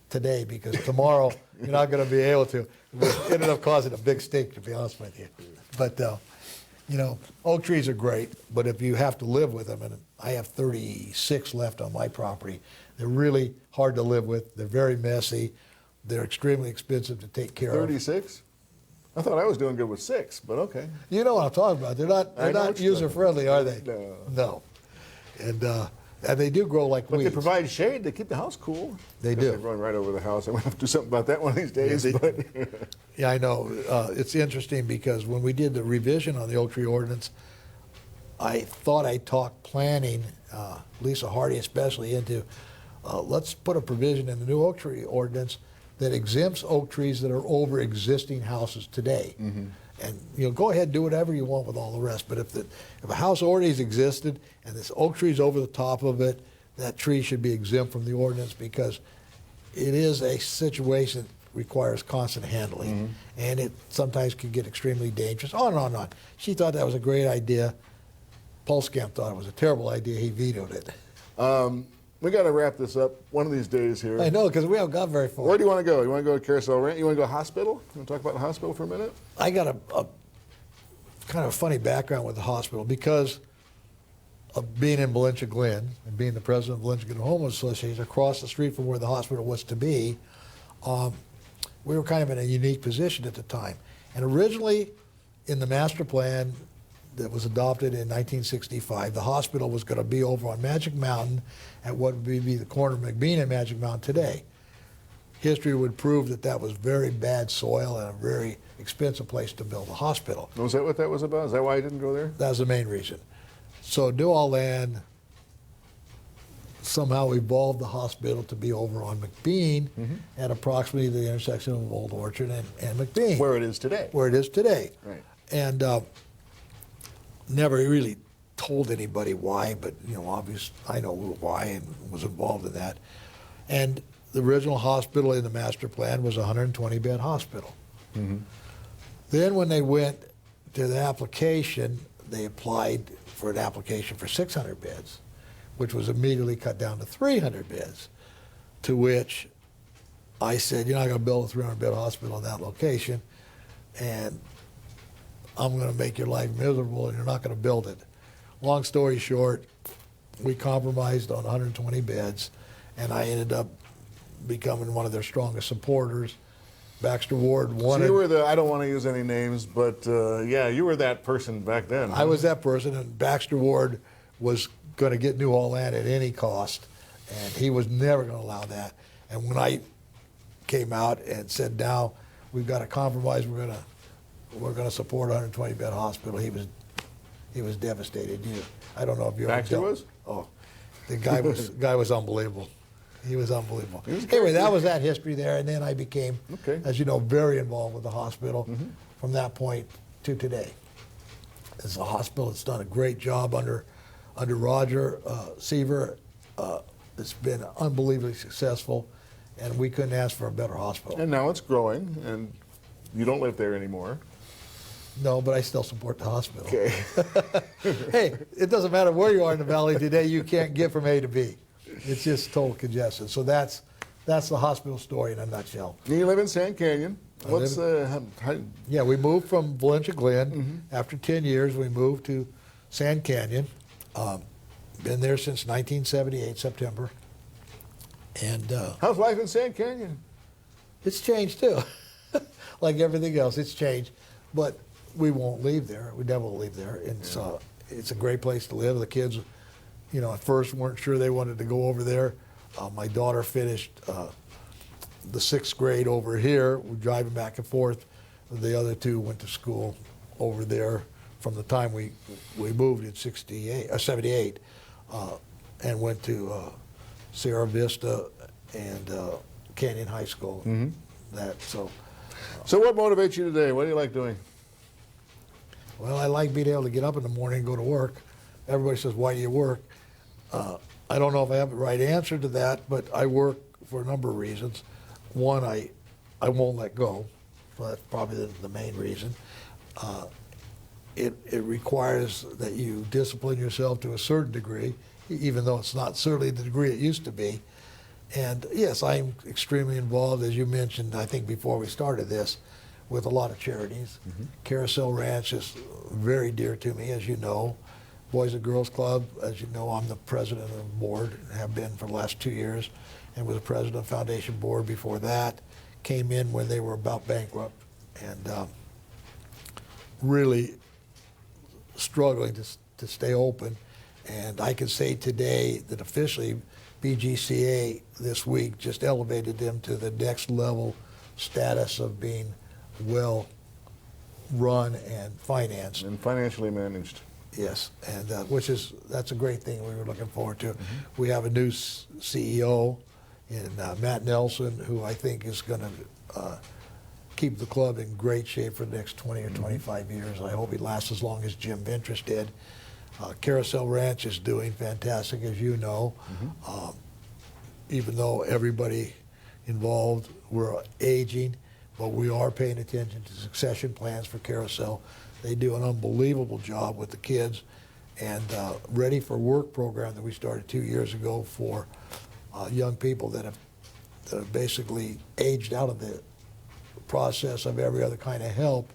today, because tomorrow you're not going to be able to. It ended up causing a big stink, to be honest with you. But, you know, oak trees are great, but if you have to live with them, and I have 36 left on my property, they're really hard to live with. They're very messy. They're extremely expensive to take care of. 36? I thought I was doing good with 6, but okay. You know what I'm talking about. They're I not know what you're user friendly, are they? No. No. And they do grow like But weeds. they provide shade. They keep the house cool. They Guess do. They're growing right over the house. I'm going to have to do something about that one of these days. Yeah, but Yeah, I know. It's interesting because when we did the revision on the oak tree ordinance, I thought I talked planning, Lisa Hardy especially, into let's put a provision in the new oak tree ordinance that exempts oak trees that are over existing houses today. And you know, go ahead, do whatever you want with all the rest. But if a house already has existed and this oak tree is over the top of it, that tree should be exempt from the ordinance, because it is a situation that requires constant handling, and it sometimes can get extremely dangerous. On and on and on. She thought that was a great idea. Pulskamp thought it was a terrible idea. He vetoed it. we got to wrap this up one of these days here. I know, because we haven't got very far. Where do you want to go? You want to go to Carousel Ranch? You want to go hospital? You want to talk about the hospital for a minute? I got a kind of a funny background with the hospital because of being in Valencia Glen and being the president of Valencia Glen Homeless Association across the street from where the hospital was to be. We were kind of in a unique position at the time. And originally, in the master plan that was adopted in 1965, the hospital was going to be over on Magic Mountain at what would be the corner of McBean and Magic Mountain today. History would prove that that was very bad soil and a very expensive place to build a hospital. Was that what that was about? Is that why you didn't go there? That was the main reason. So New Orleans somehow evolved the hospital to be over on McBean at approximately the intersection of Old Orchard and McBean. Where it is today. Where it is today. Right. And never really told anybody why, but you know, obviously I know why and was involved in that. And the original hospital in the master plan was a 120-bed hospital. Then when they went to the application, they applied for an application for 600 beds, which was immediately cut down to 300 beds, to which I said, you're not going to build a 300-bed hospital in that location, and I'm going to make your life miserable, and you're not going to build it. Long story short, we compromised on 120 beds, and I ended up becoming one of their strongest supporters. Baxter Ward wanted... So you were the, I don't want to use any names, but yeah, you were that person back then. I was that person, and Baxter Ward was going to get New Orleans at any cost, and he was never going to allow that. And when I came out and said, now we've got a compromise, we're going to support a 120-bed hospital, he was devastated. I don't know if you Baxter was? Oh, the guy was unbelievable. He was unbelievable. Anyway, that was that history there, and then I became, as you know, very involved with the hospital from that point to today. It's a hospital that's done a great job under Roger Seaver. It's been unbelievably successful, and we couldn't ask for a better hospital. And now it's growing, and you don't live there anymore. No, but I still support the hospital. Okay. Hey, it doesn't matter where you are in the valley today, you can't get from A to B. It's just total congestion. So that's the hospital story in a nutshell. You live in Sand Canyon. What's Yeah, we moved from Valencia Glen. After 10 years, we moved to Sand Canyon. Been there since 1978, September. And How's life in Sand Canyon? it's changed too. Like everything else, it's changed. But we won't leave there. We never will leave there. It's a great place to live. The kids, you know, at first weren't sure they wanted to go over there. My daughter finished the 6th grade over here. We're driving back and forth. The other two went to school over there from the time we moved in 78, and went to Sierra Vista and Canyon High School. So what motivates you today? What do you like doing? Well, I like being able to get up in the morning and go to work. Everybody says, why do you work? I don't know if I have the right answer to that, but I work for a number of reasons. One, I won't let go. So that's probably the main reason. It requires that you discipline yourself to a certain degree, even though it's not certainly the degree it used to be. And yes, I'm extremely involved, as you mentioned, I think before we started this, with a lot of charities. Carousel Ranch is very dear to me, as you know. Boys and Girls Club, as you know, I'm the president of the board, have been for the last 2 years, and was the president of the foundation board before that. Came in when they were about bankrupt, and really struggling to stay open. And I can say today that officially BGCA this week just elevated them to the next level status of being well run and financed. And financially managed. Yes, and that's a great thing we were looking forward to. We have a new CEO in Matt Nelson, who I think is going to keep the club in great shape for the next 20 or 25 years. I hope he lasts as long as Jim Ventris did. Carousel Ranch is doing fantastic, as you know. Even though everybody involved, we're aging, but we are paying attention to succession plans for Carousel. They do an unbelievable job with the kids, and Ready for Work program that we started 2 years ago for young people that have basically aged out of the process of every other kind of help,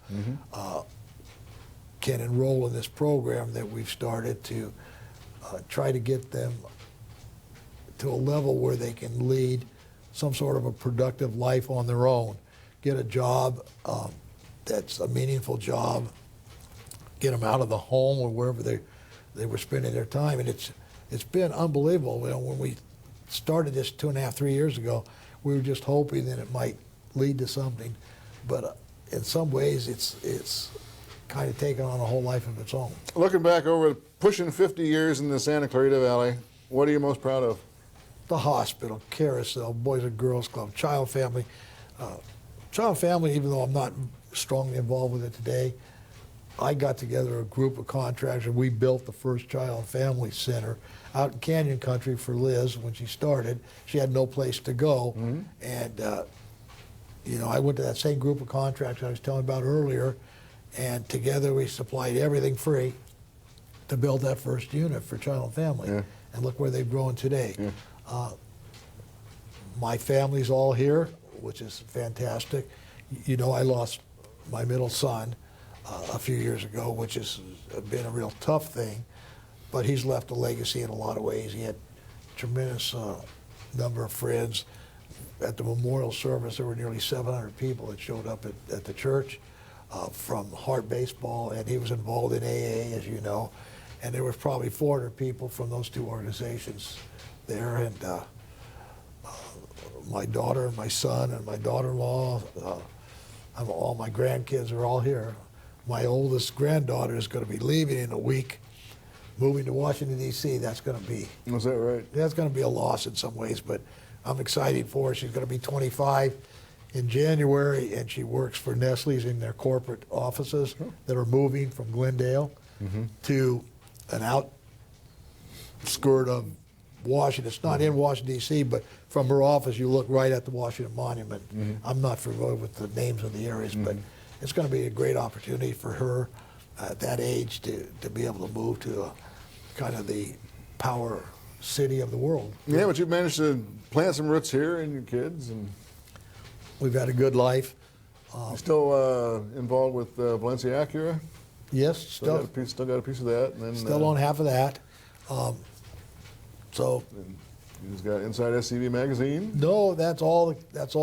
can enroll in this program that we've started to try to get them to a level where they can lead some sort of a productive life on their own, get a job that's a meaningful job, get them out of the home or wherever they were spending their time. And it's been unbelievable. You know, when we started this 2.5, 3 years ago, we were just hoping that it might lead to something. But in some ways, it's kind of taken on a whole life of its own. Looking back over pushing 50 years in the Santa Clarita Valley, what are you most proud of? The hospital, Carousel, Boys and Girls Club, Child Family. Child Family, even though I'm not strongly involved with it today, I got together a group of contractors. We built the first Child and Family Center out in Canyon Country for Liz when she started. She had no place to go. And, you know, I went to that same group of contractors I was telling about earlier, and together we supplied everything free to build that first unit for Child and Family. And look where they've grown today. My family's all here, which is fantastic. You know, I lost my middle son a few years ago, which has been a real tough thing, but he's left a legacy in a lot of ways. He had a tremendous number of friends. At the memorial service, there were nearly 700 people that showed up at the church from Heart Baseball, and he was involved in AA, as you know, and there was probably 400 people from those two organizations there, and my daughter and my son and my daughter-in-law, all my grandkids are all here. My oldest granddaughter is going to be leaving in a week, moving to Washington, D.C. That's going to be... Was that right? That's going to be a loss in some ways, but I'm excited for her. She's going to be 25 in January, and she works for Nestle's in their corporate offices that are moving from Glendale to an outskirt of Washington. It's not in Washington, D.C., but from her office, you look right at the Washington Monument. I'm not familiar with the names of the areas, but it's going to be a great opportunity for her at that age to be able to move to kind of the power city of the world. Yeah, but you've managed to plant some roots here in your kids, and we've had a good life. You're still involved with Valencia Acura? Yes, Still got a piece of that. And then, still on half of that. So He's got Inside SCV Magazine. no, that's all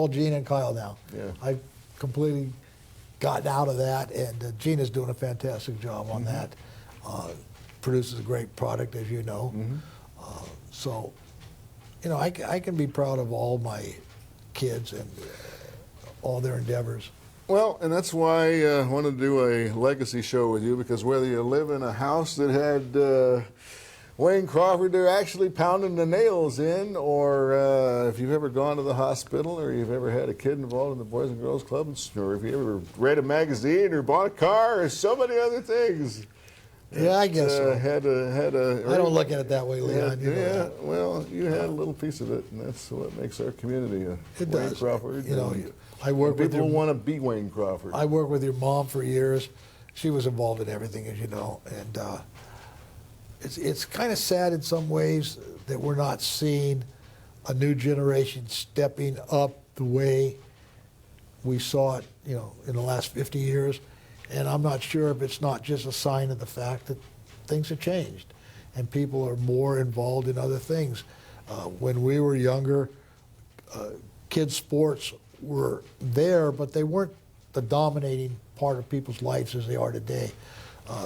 Gene and Kyle now. Yeah. I've completely gotten out of that, and Gene is doing a fantastic job on that. Produces a great product, as you know. So, you know, I can be proud of all my kids and all their endeavors. Well, and that's why I wanted to do a legacy show with you, because whether you live in a house that had Wayne Crawford there actually pounding the nails in, or if you've ever gone to the hospital, or you've ever had a kid involved in the Boys and Girls Club, or if you ever read a magazine or bought a car, or so many other things. Yeah, I guess so. I I don't look at it that way, Leon. You know yeah, that. well, you had a little piece of it, and that's what makes our community It Wayne does. Crawford. You know, and I work with people your, want to be Wayne Crawford. I worked with your mom for years. She was involved in everything, as you know, and it's kind of sad in some ways that we're not seeing a new generation stepping up the way we saw it, you know, in the last 50 years. And I'm not sure if it's not just a sign of the fact that things have changed and people are more involved in other things. When we were younger, kids' sports were there, but they weren't the dominating part of people's lives as they are today.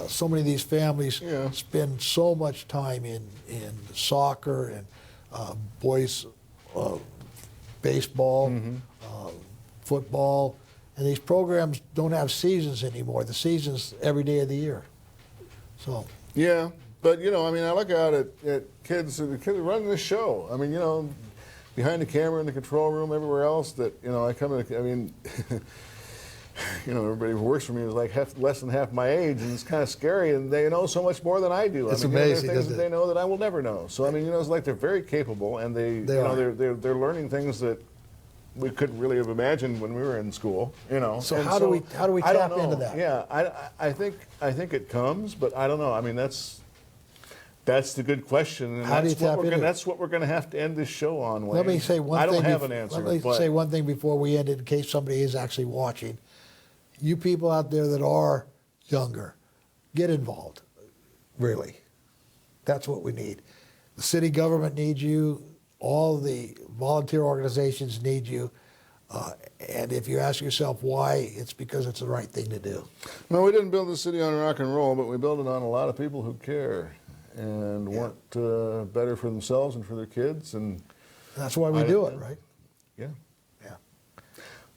So many of these families spend so much time in soccer and boys baseball, football, and these programs don't have seasons anymore. The season's every day of the year. So Yeah, but you know, I mean, I look out at kids, the kids running the show. I mean, you know, behind the camera in the control room, everywhere else. That you know, I come in. I mean, you know, everybody who works for me is like less than half my age, and it's kind of scary. And they know so much more than I do. It's I mean, amazing, there are things isn't that it? they know that I will never know. So I mean, you know, it's like they're very capable, and they're learning things that we couldn't really have imagined when we were in school. You know. So And how do we I don't tap into know. that? Yeah, I think it comes, but I don't know. I mean, that's the good question, and How do you that's what tap we're into gonna, it? that's what we're going to have to end this show on. Wayne. Let me say one I thing. don't have an answer. Let me but say one thing before we end it, in case somebody is actually watching. You people out there that are younger, get involved. Really, that's what we need. The city government needs you. All the volunteer organizations need you. And if you ask yourself why, it's because it's the right thing to do. No, we didn't build the city on rock and roll, but we built it on a lot of people who care and want better for themselves and for their kids. And That's why we do it, right? yeah. Yeah.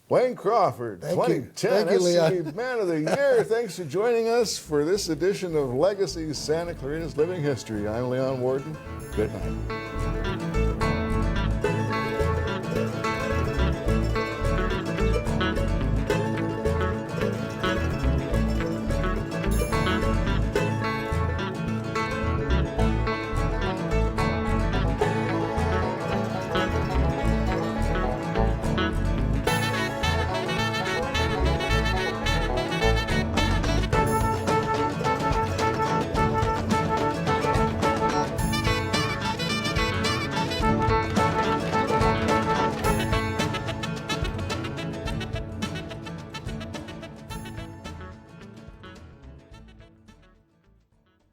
Wayne Crawford, Thank you. 2010 Thank you, Leon. SCV Man of the Year. Thanks for joining us for this edition of Legacy Santa Clarita's Living History. I'm Leon Warden. Good night.